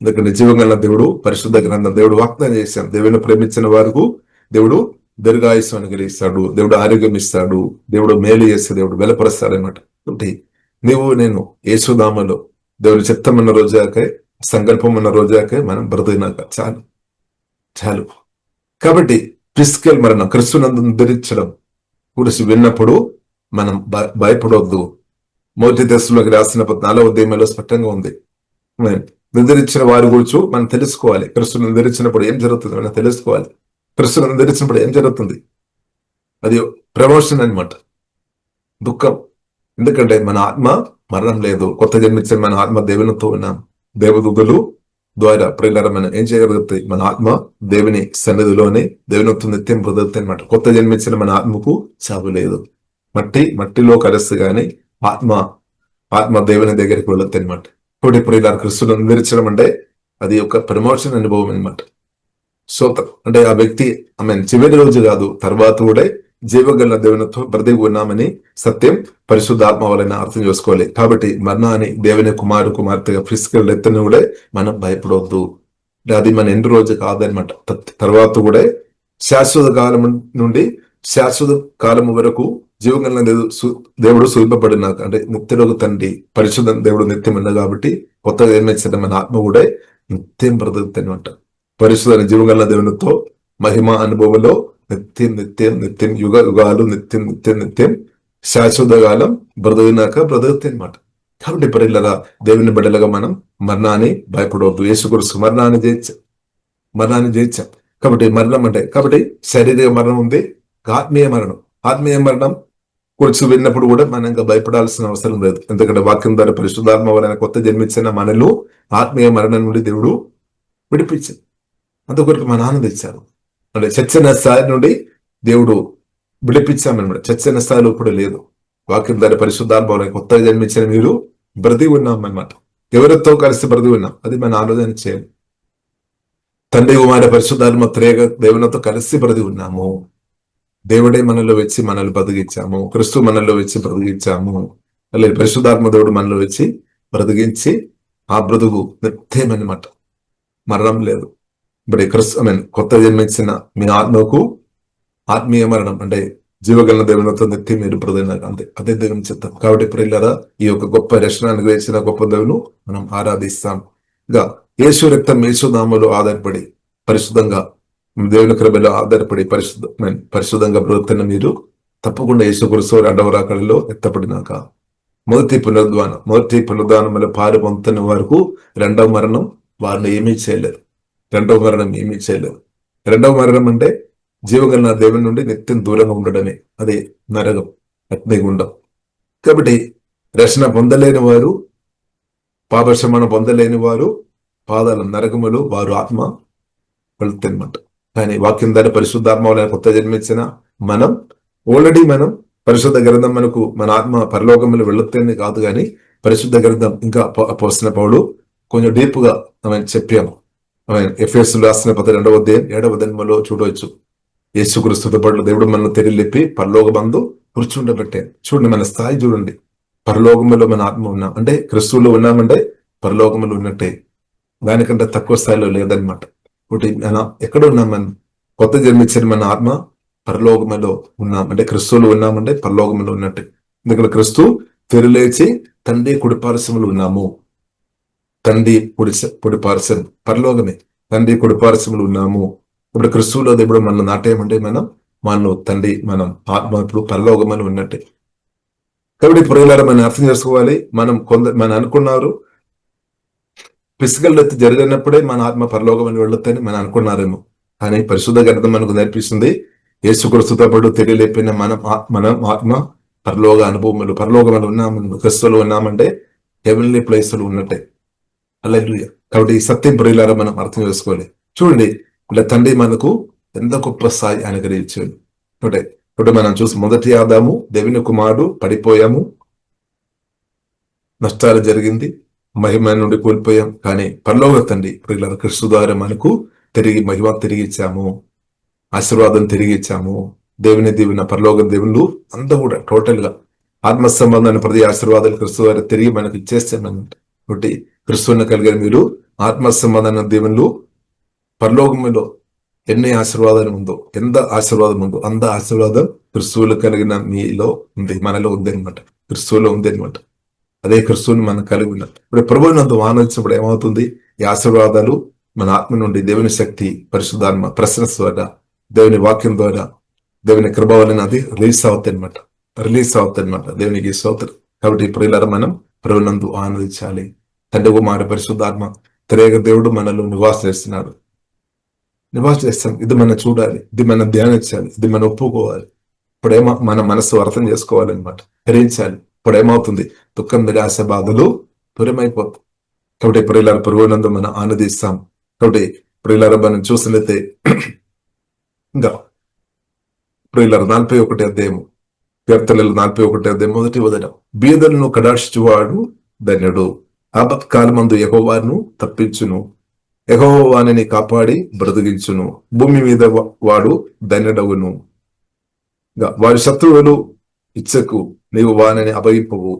ఎందుకంటే జీవగల దేవుడు, పరిశుద్ధ గ్రంథం దేవుడు వాగ్దానం చేశాడు, దేవుని ప్రేమించిన వారికి దేవుడు దీర్ఘాయుస్సు అనుగ్రహిస్తాడు, దేవుడు ఆరోగ్యం ఇస్తాడు, దేవుడు మేలు చేస్తే దేవుడు బలపరుస్తాడు అనమాట. కాబట్టి నీవు నేను యేసునామములో దేవుని చిత్తం ఉన్న రోజాకే, సంకల్పం ఉన్న రోజాకే మనం బ్రతికినాక చాలు చాలు. కాబట్టి ఫిజికల్ మరణం, క్రిస్తునందు ధరించడం గురించి విన్నప్పుడు మనం భయపడవద్దు. మొదటి దశలోకి రాసిన 4వ అధ్యాయంలో స్పష్టంగా ఉంది. నిద్రించిన వారి గురించి మనం తెలుసుకోవాలి. క్రిస్తును నిద్రించినప్పుడు ఏం జరుగుతుంది మనం తెలుసుకోవాలి. క్రిస్తును నిద్రించినప్పుడు ఏం జరుగుతుంది, అది ప్రమోషన్ అన్నమాట, దుఃఖం. ఎందుకంటే మన ఆత్మ మరణం లేదు, కొత్త జన్మించిన మన ఆత్మ దేవునితో ఉన్నాం. దేవదూతలు ద్వారా ప్రియులారా మనం ఏం చేయగలుగుతాయి, మన ఆత్మ దేవుని సన్నిధిలోనే దేవునితో నిత్యం బ్రతుకుతాయి అనమాట. కొత్త జన్మించిన మన ఆత్మకు చావు లేదు. మట్టిలో కలుస్తు గాని ఆత్మ దేవుని దగ్గరికి వెళుతాయి అనమాట. ఇప్పుడు ప్రియులారా క్రిస్తును నిద్రించడం అంటే అది ఒక ప్రమోషన్ అనుభవం అనమాట. సోతం అంటే ఆ వ్యక్తి చివరి రోజు కాదు, తర్వాత కూడా జీవగల దేవునితో బ్రతికి ఉన్నామని సత్యం పరిశుద్ధాత్మ వలన అర్థం చేసుకోవాలి. కాబట్టి మరణాన్ని దేవుని కుమార్తెగా ఫిజికల్ ఎత్తుని కూడా మనం భయపడవద్దు. అది మన ఎన్ని రోజు కాదనమాట. తర్వాత కూడా శాశ్వత కాలం నుండి శాశ్వత కాలం వరకు జీవగల దేవుడు సులభపడినాక, అంటే నిత్యరోగు తండ్రి పరిశుద్ధ దేవుడు నిత్యం ఉన్న కాబట్టి కొత్తగా జన్మించిన మన ఆత్మ కూడా నిత్యం బ్రతుకుతాయి అనమాట. పరిశుద్ధ జీవగల దేవునితో మహిమ అనుభవంలో నిత్యం యుగ యుగాలు నిత్యం శాశ్వత కాలం బ్రతికినాక బ్రతుకుతాయి అనమాట. కాబట్టి ప్రియులారా దేవుని బిడ్డలుగా మనం మరణాన్ని భయపడవద్దు. యేసుక్రీస్తు మరణాన్ని జయించాం. కాబట్టి మరణం అంటే, కాబట్టి శారీరక మరణం ఉంది, ఆత్మీయ మరణం గురించి విన్నప్పుడు కూడా మనం ఇంకా భయపడాల్సిన అవసరం లేదు. ఎందుకంటే వాక్యం ద్వారా పరిశుద్ధాత్మ వలన కొత్త జన్మించిన మనలో ఆత్మీయ మరణం నుండి దేవుడు విడిపించింది. అందుకొరకు మన ఆనందించారు. అంటే చచ్చిన స్థాయి నుండి దేవుడు విడిపించామన్నమాట. చచ్చిన స్థాయిలో ఇప్పుడు లేదు. వాక్యం ద్వారా పరిశుద్ధాత్మ కొత్తగా జన్మించిన మీరు బ్రతి ఉన్నాం అన్నమాట. ఎవరితో కలిసి బ్రతి ఉన్నాం, అది మన ఆలోచన చేయాలి. తండ్రి కుమార పరిశుద్ధాత్మ త్రేగ దేవునితో కలిసి బ్రతి ఉన్నాము. దేవుడే మనలో వచ్చి మనల్ని బ్రతికించాము. క్రిస్తు మనలో వచ్చి బ్రతికించాము. అలాగే పరిశుద్ధాత్మ దేవుడు మనలో వచ్చి బ్రతికించి ఆ బ్రతుకు నిత్యమన్నమాట, మరణం లేదు. ఇప్పుడు కొత్త జన్మించిన మీ ఆత్మకు ఆత్మీయ మరణం అంటే జీవగల దేవునితో నిత్యం మీరు బ్రతికినాక, అంతే. అదే దేవుని చిత్తం. కాబట్టి ప్రియులారా ఈ యొక్క గొప్ప రక్షణ అనుగ్రహించిన గొప్ప దేవుని మనం ఆరాధిస్తాం. ఇంకా యేసు రక్తం, యేసు నామములో ఆధారపడి పరిశుద్ధంగా దేవుని కృపలో ఆధారపడి పరిశుద్ధంగా బ్రతుకుతున్న మీరు తప్పకుండా యేసుక్రీస్తు రెండవ రాకడలో ఎత్తపడినాక మొదటి పునరుద్ధానం వల్ల పాలు పొందుతున్న వరకు రెండవ మరణం వారిని ఏమీ చేయలేదు. రెండవ మరణం అంటే జీవగల దేవుని నుండి నిత్యం దూరంగా ఉండడమే, అదే నరకం, అగ్నిగుండం. కాబట్టి రక్షణ పొందలేని వారు, పాపక్షమణ పొందలేని వారు పాదాల నరకములు వారు ఆత్మ వెళుతుందన్నమాట. కానీ వాక్యం ద్వారా పరిశుద్ధాత్మ వలన కొత్త జన్మించిన మనం పరిశుద్ధ గ్రంథం మన ఆత్మ పరలోకములు వెళ్ళొద్దని కాదు, కానీ పరిశుద్ధ గ్రంథం ఇంకా పోసిన పౌలు కొంచెం డీప్ గా చెప్పాము. ఎఫెసీయులకు రాసిన 12వ అధ్యాయం 7వ వచనంలో చూడవచ్చు. యేసుక్రీస్తు పట్ల దేవుడు మనల్ని తెరిలిప్పి పరలోకమందు కూర్చుండబెట్టాడు. చూడండి మన స్థాయి చూడండి. పరలోకములో మన ఆత్మ ఉన్నాం అంటే, క్రిస్తువులో ఉన్నామంటే పరలోకములు ఉన్నట్టే, దానికంటే తక్కువ స్థాయిలో లేదనమాట. ఒకటి ఎక్కడ ఉన్నాం మనం, కొత్త జన్మించిన మన ఆత్మ పరలోకములో ఉన్నాం అంటే, క్రిస్తువులో ఉన్నామంటే పరలోకములో ఉన్నట్టే. ఎందుకంటే క్రిస్తు తెరలేచి తండ్రి కుడిపార్శ్వములో ఉన్నాము. తండ్రి కుడిపార్శ్వం పరలోకమే, తండ్రి కుడిపార్శ్వములో ఉన్నాము. ఇప్పుడు క్రిస్తువులో దేవుడు మనల్ని నాటేయమంటే మనలో తండ్రి, మనం ఆత్మ ఇప్పుడు పరలోకమని ఉన్నట్టే. కాబట్టి ప్రియులారా మనం అర్థం చేసుకోవాలి. మనం అనుకున్నారు ఫిజికల్ డెత్ జరిగినప్పుడే మన ఆత్మ పరలోకమని వెళ్ళొద్దని మనం అనుకున్నారేమో, కానీ పరిశుద్ధ గ్రంథం మనకు నేర్పిస్తుంది యేసుక్రీస్తుతో పాటు తెలియలేపిన మనం ఆత్మ పరలోక అనుభవములు, పరలోకములు ఉన్నాము, క్రిస్తువులో ఉన్నామంటే హెవెన్లీ ప్లేసులు ఉన్నట్టే. హల్లెలూయా. కాబట్టి ఈ సత్యం ప్రియులారా మనం అర్థం చేసుకోవాలి. చూడండి ఇలా తండ్రి మనకు ఎంత గొప్ప స్థాయి అనుగ్రహించాడు. ఇప్పుడు మనం చూసి మొదటి ఆదాము దేవుని కుమారుడు, పడిపోయాము, నష్టాలు జరిగింది, మహిమ నుండి కోల్పోయాం. కానీ పరలోక తండ్రి ప్రియులారా క్రీస్తు ద్వారా మనకు మహిమ తిరిగి ఇచ్చాము, ఆశీర్వాదం తిరిగి ఇచ్చాము. దేవుని దీవెన, పరలోక దేవుళ్ళు అంతా కూడా టోటల్ గా ఆత్మ సంబంధాన్ని ప్రతి ఆశీర్వాదాలు క్రీస్తు ద్వారా తిరిగి మనకు ఇచ్చేస్తామన్నమాట. కాబట్టి క్రిస్తువుని కలిగిన మీరు ఆత్మ సమాధాన దీవెనలు పరలోకములో ఎన్ని ఆశీర్వాదాలు ఉందో, ఎంత ఆశీర్వాదం ఉందో అంత ఆశీర్వాదం క్రిస్తువులు కలిగిన మీలో ఉంది, మనలో ఉంది అనమాట. క్రిస్తువులో ఉంది అనమాట. అదే క్రిస్తువుని మనం కలిగి ఉన్నాం. ఇప్పుడు ప్రభువునందు ఆనందించినప్పుడు ఏమవుతుంది? ఈ ఆశీర్వాదాలు మన ఆత్మ నుండి దేవుని శక్తి, పరిశుద్ధాత్మ ప్రశ్నస్ ద్వారా, దేవుని వాక్యం ద్వారా, దేవుని కృప వలన అది రిలీజ్ అవుతాయి అనమాట. దేవునికి స్తోత్రం. కాబట్టి ఇప్పుడు మనం ప్రభువునందు ఆనందించాలి. తండ్రి కుమార పరిశుద్ధాత్మ త్రేక దేవుడు మనలో నివాసం చేస్తాం. ఇది మనం చూడాలి, ఇది మనం ధ్యానించాలి, ఇది మనం ఒప్పుకోవాలి. ఇప్పుడేమో మన మనసు అర్థం చేసుకోవాలన్నమాట, గ్రహించాలి. ఇప్పుడు ఏమవుతుంది? దుఃఖం, నిరాశ, బాధలు దూరమైపోతాయి. కాబట్టి ప్రియులారా ప్రభువునందు మనం ఆనందిస్తాం. కాబట్టి ప్రియులారా మనం చూసినట్లయితే ఇంకా ప్రియులారా 41 అధ్యాయము, కీర్తనలు 41 అధ్యాయం 1వ వచనం, బీదలను కటాక్షించువాడు ధన్యుడు, ఆపత్కాలమందు యెహోవాను తప్పించును, యెహోవా వానిని కాపాడి బ్రతికించును, భూమి మీద వాడు ధన్యుడగును. వారి శత్రువులు ఇచ్చకు నీవు వానిని అభయింపవు,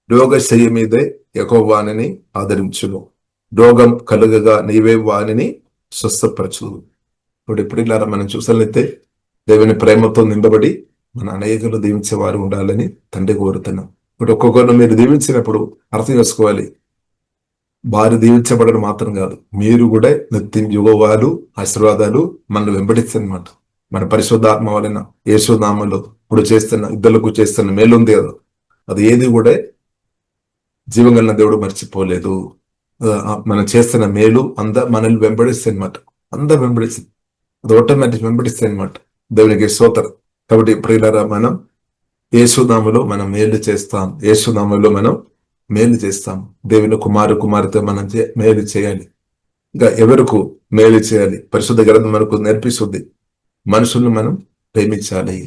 రోగశయ్య మీదే యెహోవా వానిని ఆదరించును, రోగం కలుగగా నీవే వానిని స్వస్థపరచు. ఇప్పుడు ఇలా మనం చూసినట్లయితే దేవుని ప్రేమతో నింపబడి మన అనేకులు దీవించే వారు ఉండాలని తండ్రి కోరుతున్నాం. ఇప్పుడు ఒక్కొక్కరు మీరు దీవించినప్పుడు అర్థం చేసుకోవాలి, వారు దీవించబడడం మాత్రం కాదు, మీరు కూడా నిత్యం యుగవాలు ఆశీర్వాదాలు మనల్ని వెంబడిస్తుంది అనమాట. మన పరిశుద్ధాత్మ వలన యేసునామములో ఇప్పుడు ఇద్దరులకు చేస్తున్న మేలు ఉంది కదా, అది ఏది కూడా జీవం కలిగిన దేవుడు మర్చిపోలేదు. మనం చేస్తున్న మేలు మనల్ని వెంబడిస్తుంది అనమాట. అందరు వెంబడిస్తుంది, అది ఆటోమేటిక్ వెంబడిస్తుంది అనమాట. దేవునికి స్తోత్రం. కాబట్టి ప్రియులారా మనం యేసునామములో మనం మేలు చేస్తాం, యేసునామములో మనం మేలు చేస్తాం. దేవుని కుమార్తె మనం మేలు చేయాలి. ఇంకా ఎవరికి మేలు చేయాలి? పరిశుద్ధ గ్రంథం మనకు నేర్పిస్తుంది, మనుషులను మనం ప్రేమించాలి,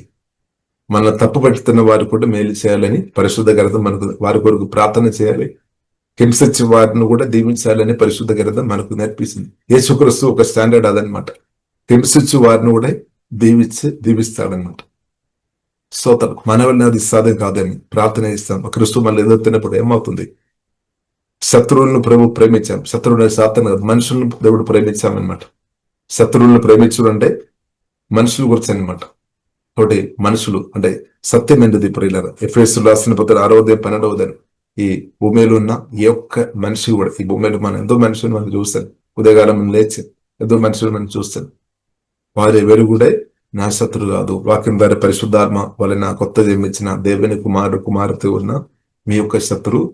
మన తప్పు పట్టుతున్న వారు కూడా మేలు చేయాలని పరిశుద్ధ గ్రంథం మనకు, వారి కొరకు ప్రార్థన చేయాలి, హింసించే వారిని కూడా దీవించాలని పరిశుద్ధ గ్రంథం మనకు నేర్పిస్తుంది. యేసుక్రీస్తు ఒక స్టాండర్డ్ అదనమాట. హింసించు వారిని కూడా దీవిస్తాడనమాట. స్తోత్రం. మన వల్ల అది సాధ్యం కాదని ప్రార్థన చేస్తాం. క్రీస్తు మళ్ళీ ఎదుగుతున్నప్పుడు ఏమవుతుంది? శత్రువులను ప్రభు ప్రేమించాం. శత్రువుని సాతాను కాదు, మనుషులను దేవుడు ప్రేమించామన్నమాట. శత్రువులను ప్రేమించడం అంటే మనుషుల గురించి అనమాట. కాబట్టి మనుషులు అంటే సత్యం ఏంటిది ప్రియులారా? ఎఫెసీయులకు రాసిన పత్రిక 6వ అధ్యాయం 12వ వచనం, ఈ భూమిలో ఉన్న ఏ ఒక్క మనిషి కూడా, ఈ భూమిలో మనం ఎంతో మనుషులు మనం చూస్తాం, ఉదయకాలం లేచి ఎంతో మనుషులు మనం చూస్తాం, వారి ఎవరు కూడా నా శత్రువు కాదు. వాక్యం ద్వారా పరిశుద్ధాత్మ వలన కొత్త జన్మించిన దేవుని కుమార్తె ఉన్న మీ యొక్క శత్రువు,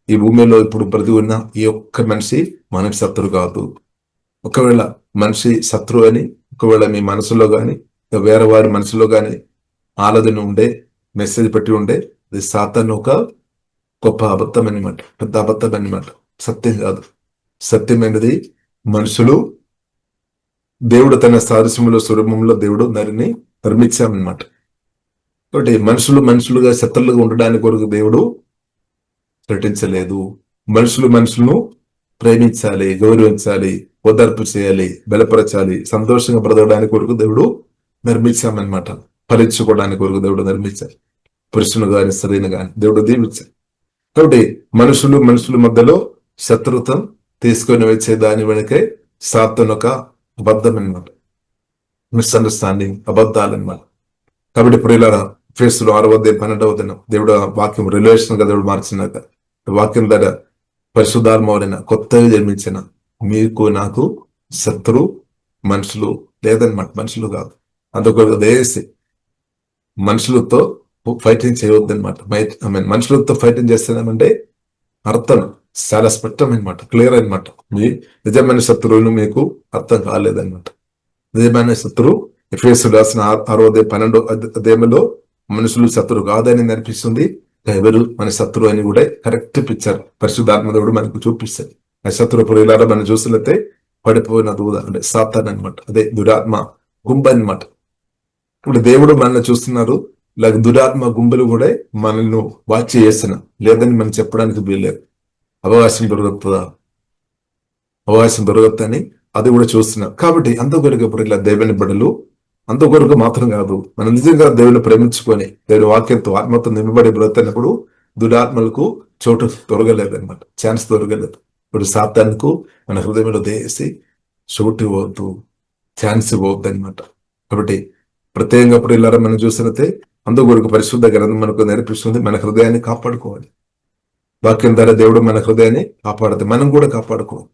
ఈ భూమిలో ఇప్పుడు బ్రతి ఉన్న ఈ ఒక్క మనిషి మనకి శత్రువు కాదు. ఒకవేళ మనిషి శత్రువు అని ఒకవేళ మీ మనసులో గాని వేరే వారి మనసులో గాని ఆలోచన ఉండే, మెసేజ్ పెట్టి ఉండే, అది సాతాను ఒక గొప్ప అబద్ధం అనమాట, పెద్ద అబద్ధం అనమాట. సత్యం కాదు. సత్యమైనది మనుషులు దేవుడు తన సాదృశ్యంలో స్వరూపంలో దేవుడు దానిని నిర్మించామన్నమాట. కాబట్టి మనుషులుగా శత్రులుగా ఉండడానికి కొరకు దేవుడు ప్రకటించలేదు. మనుషులను ప్రేమించాలి, గౌరవించాలి, ఓదార్పు చేయాలి, బలపరచాలి, సంతోషంగా బ్రతకడానికి కొరకు దేవుడు నిర్మించామన్నమాట. ఫలించుకోవడానికి కొరకు దేవుడు నిర్మించాలి. పురుషుని గాని స్త్రీని గాని దేవుడు దీవించాలి. కాబట్టి మనుషుల మధ్యలో శత్రుత్వం తీసుకొని వచ్చే దాని వెనకే సాతాను ఒక అబద్ధం అనమాట, మిస్అండర్స్టాండింగ్, అబద్ధాలన్నమాట. కాబట్టి ప్రియులారా ఎఫెసీయులు 6వ అధ్యాయం 12వ వచనం, దేవుడు వాక్యం రిలేషన్ గా దేవుడు మార్చినాక వాక్యం ద్వారా పరిశుద్ధాత్మ వలన కొత్తగా జన్మించిన మీకు నాకు శత్రు మనుషులు లేదన్నమాట. మనుషులు కాదు. అందుకొరకు దయచేసి మనుషులతో ఫైటింగ్ చేయవద్దనమాట. మనుషులతో ఫైటింగ్ చేస్తున్నామంటే అర్థం చాలా స్పష్టమనమాట, క్లియర్ అనమాట. మీ నిజమైన శత్రువులు మీకు అర్థం కాలేదన్నమాట. నిజమైన శత్రువు ఎఫెసీయులకు రాసిన 6వ అధ్యాయం 12వ అధ్యాయంలో మనుషులు శత్రువు కాదని అనిపిస్తుంది. ఎవరు మన శత్రువు అని కూడా కరెక్ట్ పిక్చర్ పరిశుద్ధాత్మ దేవుడు మనకు చూపిస్తారు. ఆ శత్రు పురులారా మనం చూసినట్లయితే పడిపోయిన దూద అంటే సాతాన్ అనమాట. అదే దురాత్మ గుంపు అనమాట. ఇప్పుడు దేవుడు మనల్ని చూస్తున్నారు, ఇలాగ దురాత్మ గుంపులు కూడా మనల్ని వాచ్ చేస్తున్నా లేదని మనం చెప్పడానికి వీల్లేదు. అవకాశం దొరకదని అది కూడా చూస్తున్నాం. కాబట్టి అంతకొరకు ఇప్పుడు ఇలా దేవుని బిడ్డలు అంతకొరకు మాత్రం కాదు, మనం నిజంగా దేవుని ప్రేమించుకొని దేవుని వాక్యంతో ఆత్మతో నింపబడి బ్రతున్నప్పుడు దురాత్మలకు చోటు దొరకలేదు అనమాట, ఛాన్స్ దొరకలేదు. ఇప్పుడు సాతానుకు మన హృదయంలో దేసి చోటు ఇవ్వద్దు, ఛాన్స్ ఇవ్వద్దు అనమాట. కాబట్టి ప్రత్యేకంగా ఇప్పుడు ఇలా మనం చూసినట్టే అందుకొరకు పరిశుద్ధ గ్రంథం మనకు నేర్పిస్తుంది మన హృదయాన్ని కాపాడుకోవాలి. వాక్యం ద్వారా దేవుడు మన హృదయాన్ని కాపాడుతుంది, మనం కూడా కాపాడుకోవాలి.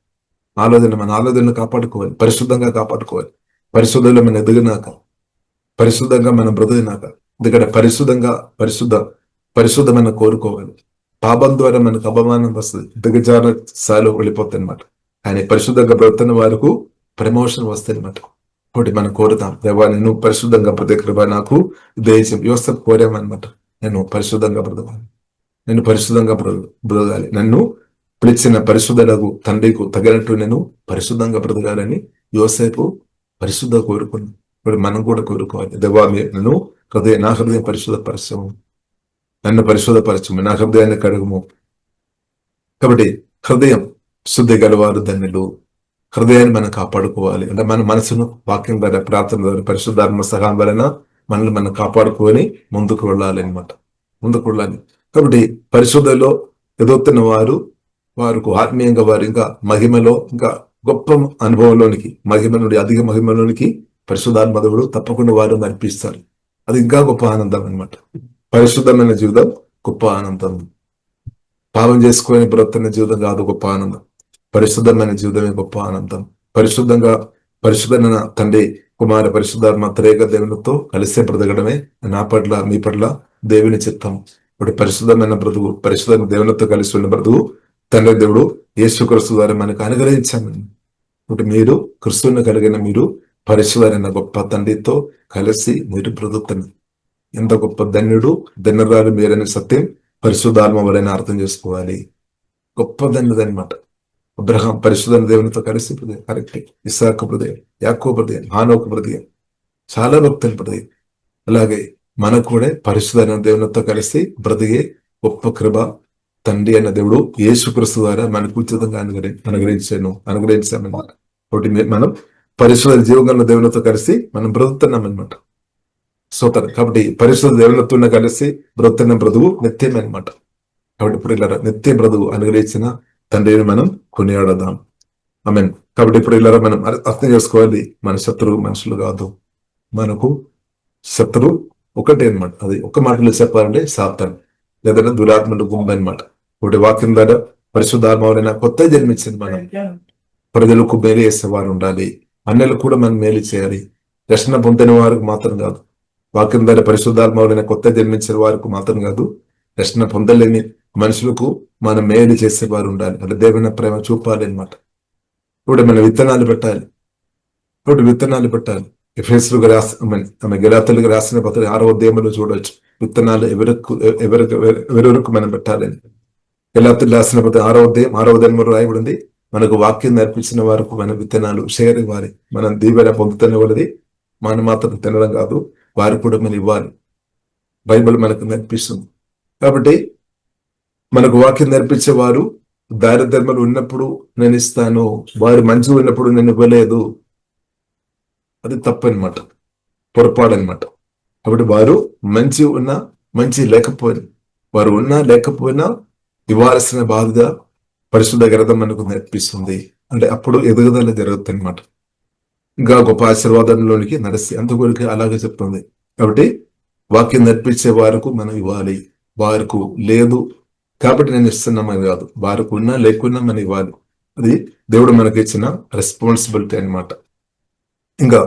మన ఆలోచనను కాపాడుకోవాలి, పరిశుద్ధంగా కాపాడుకోవాలి. పరిశుద్ధంలో మనం ఎదిగినాక, పరిశుద్ధంగా మనం బ్రతికినాక, ఎందుకంటే పరిశుద్ధమైన కోరుకోవాలి. పాపం ద్వారా మనకు అపమానం వస్తుంది, దిగజార స్థాయిలో వెళ్ళిపోతుంది అనమాట. కానీ పరిశుద్ధంగా బ్రతున్న వారికి ప్రమోషన్ వస్తుంది అనమాట. ఒకటి మనం కోరుతాం, దేవా నేను పరిశుద్ధంగా బ్రతికే కృప నాకు దేశం వ్యవస్థ కోరామన్నమాట. నేను పరిశుద్ధంగా బ్రతకాలి, నేను పరిశుద్ధంగా బ్రతకాలి, నన్ను పిలిచిన పరిశుద్ధులకు తండ్రికి తగినట్టు నేను పరిశుద్ధంగా బ్రతకాలని యోసేపు పరిశుద్ధ కోరుకున్నాను. ఇప్పుడు మనం కూడా కోరుకోవాలి, దేవా నేను నా హృదయం పరిశుద్ధపరచము, నన్ను పరిశుద్ధపరచము, నా హృదయాన్ని కడుగుము. కాబట్టి హృదయం శుద్ధి గలవారు ధన్యులు. హృదయాన్ని మనం కాపాడుకోవాలి అంటే మన మనసును వాక్యం ద్వారా, ప్రార్థన ద్వారా, పరిశుద్ధాత్మ సహాయం వలన మనల్ని మనం కాపాడుకొని ముందుకు వెళ్ళాలి అనమాట, ముందుకు వెళ్ళాలి. కాబట్టి పరిశుద్ధలో ఎదుగుతున్న వారికి ఆత్మీయంగా వారు ఇంకా మహిమలో, ఇంకా గొప్ప అనుభవంలోనికి, మహిమ నుండి అధిక మహిమలోనికి పరిశుద్ధాత్మ దేవుడు తప్పకుండా వారు నడిపిస్తారు. అది ఇంకా గొప్ప ఆనందం అనమాట. పరిశుద్ధమైన జీవితం గొప్ప ఆనందం. పాపం చేసుకుని బ్రతున్న జీవితం కాదు గొప్ప ఆనందం, పరిశుద్ధమైన జీవితమే గొప్ప ఆనందం. పరిశుద్ధమైన తండ్రి, కుమార, పరిశుద్ధాత్మ త్రేక దేవునితో కలిసే బ్రతకడమే నా పట్ల, మీ పట్ల దేవుని చిత్తం. ఇప్పుడు పరిశుద్ధమైన బ్రతుకు, పరిశుద్ధమైన దేవునితో కలిసి ఉన్న బ్రతుకు తండ్రి దేవుడు యేసుక్రీస్తు ద్వారా మనకు అనుగ్రహించామని. ఇప్పుడు మీరు క్రిస్తుని కలిగిన మీరు పరిశుద్ధమైన గొప్ప తండ్రితో కలిసి మీరు బ్రతుకుతున్నారు. ఎంత గొప్ప ధన్యుడు, ధన్యురాలు మీరని సత్యం పరిశుద్ధాత్మ వలన అర్థం చేసుకోవాలి. గొప్ప ధన్యుడు అనమాట. అబ్రహాం పరిశుద్ధ దేవునితో కలిసి కరెక్ట్, ఇస్సాకు హృదయం, యాకోబు హృదయం, హానోకు హృదయం, చాలా భక్తుల హృదయం. అలాగే మనకు కూడా పరిశుద్ధ దేవునితో కలిసి బ్రతికే గొప్ప కృప తండ్రి అన్న దేవుడు యేసుక్రీస్తు ద్వారా మనకు ఉచితంగా అనుగ్రహించామన్నమాట. కాబట్టి మనం పరిశుద్ధ జీవంగా దేవునితో కలిసి మనం బ్రతుకుతున్నాం అనమాట. సోతరు కాబట్టి పరిశుద్ధ దేవునితో కలిసి బ్రతుకున్న బ్రతుకు నిత్యమే అనమాట. కాబట్టి ఇప్పుడు ఇలా నిత్య బ్రతుకు అనుగ్రహించిన తండ్రిని మనం కొనియాడదాం. ఆమేన్. కాబట్టి ఇప్పుడు ఇలా మనం అర్థం చేసుకోవాలి, మన శత్రువు మనుషులు కాదు, మనకు శత్రువు ఒకటే అనమాట. అది ఒక మాటలో చెప్పాలంటే సాతాను, లేదంటే దురాత్మలు గుంపు అనమాట. ఒకటి వాక్యం ద్వారా పరిశుద్ధాత్మ కొత్త జన్మించింది. మనం ప్రజలకు మేలు చేసేవారు ఉండాలి, అన్నలు కూడా మనం మేలు చేయాలి. రక్షణ పొందిన వారికి మాత్రం కాదు, వాక్యం ద్వారా పరిశుద్ధాత్మ కొత్త జన్మించిన వారికి మాత్రం కాదు, రక్షణ పొందలేని మనుషులకు మనం మేలు చేసేవారు ఉండాలి. అంటే దేవుని ప్రేమ చూపాలి అనమాట. ఇప్పుడు మనం విత్తనాలు పెట్టాలి. ఎఫెసీయులకు ఆమె గలాతీయులకు రాసిన పత్రిక 6వ అధ్యాయంలో చూడవచ్చు, విత్తనాలు ఎవరెవరికి మనం పెట్టాలని. గలాతీయులకు రాసిన పత్రిక 6వ అధ్యాయంలో రాయబడింది, మనకు వాక్యం నేర్పించిన వారికి మన విత్తనాలు షేర్ ఇవ్వాలి. మనం దీవెన పొందుతున్న వాళ్ళది మనం మాత్రం తినడం కాదు, వారికి కూడా మనం ఇవ్వాలి. బైబిల్ మనకు నేర్పిస్తుంది. కాబట్టి మనకు వాక్యం నేర్పించేవారు దారిద్ర్యములు ఉన్నప్పుడు నేను ఇస్తాను, వారు మంచి ఉన్నప్పుడు నేను ఇవ్వలేదు, అది తప్పనమాట, పొరపాటు అనమాట. కాబట్టి వారు మంచి ఉన్నా మంచి లేకపోయినా, వారు ఉన్నా లేకపోయినా ఇవ్వాల్సిన బాధ్యత పరిశుద్ధ గ్రంథం మనకు నేర్పిస్తుంది. అంటే అప్పుడు ఎదుగుదల జరుగుతుంది అనమాట, ఇంకా గొప్ప ఆశీర్వాదంలోనికి నడిచి అంతవరకు అలాగే చెప్తుంది. కాబట్టి వాక్యం నేర్పించే వారికి మనం ఇవ్వాలి, వారికి లేదు కాబట్టి నేను ఇస్తున్నామని కాదు, వారికి ఉన్నా లేకున్నా మనం ఇవ్వాలి. అది దేవుడు మనకి ఇచ్చిన రెస్పాన్సిబిలిటీ అనమాట. ఇంకా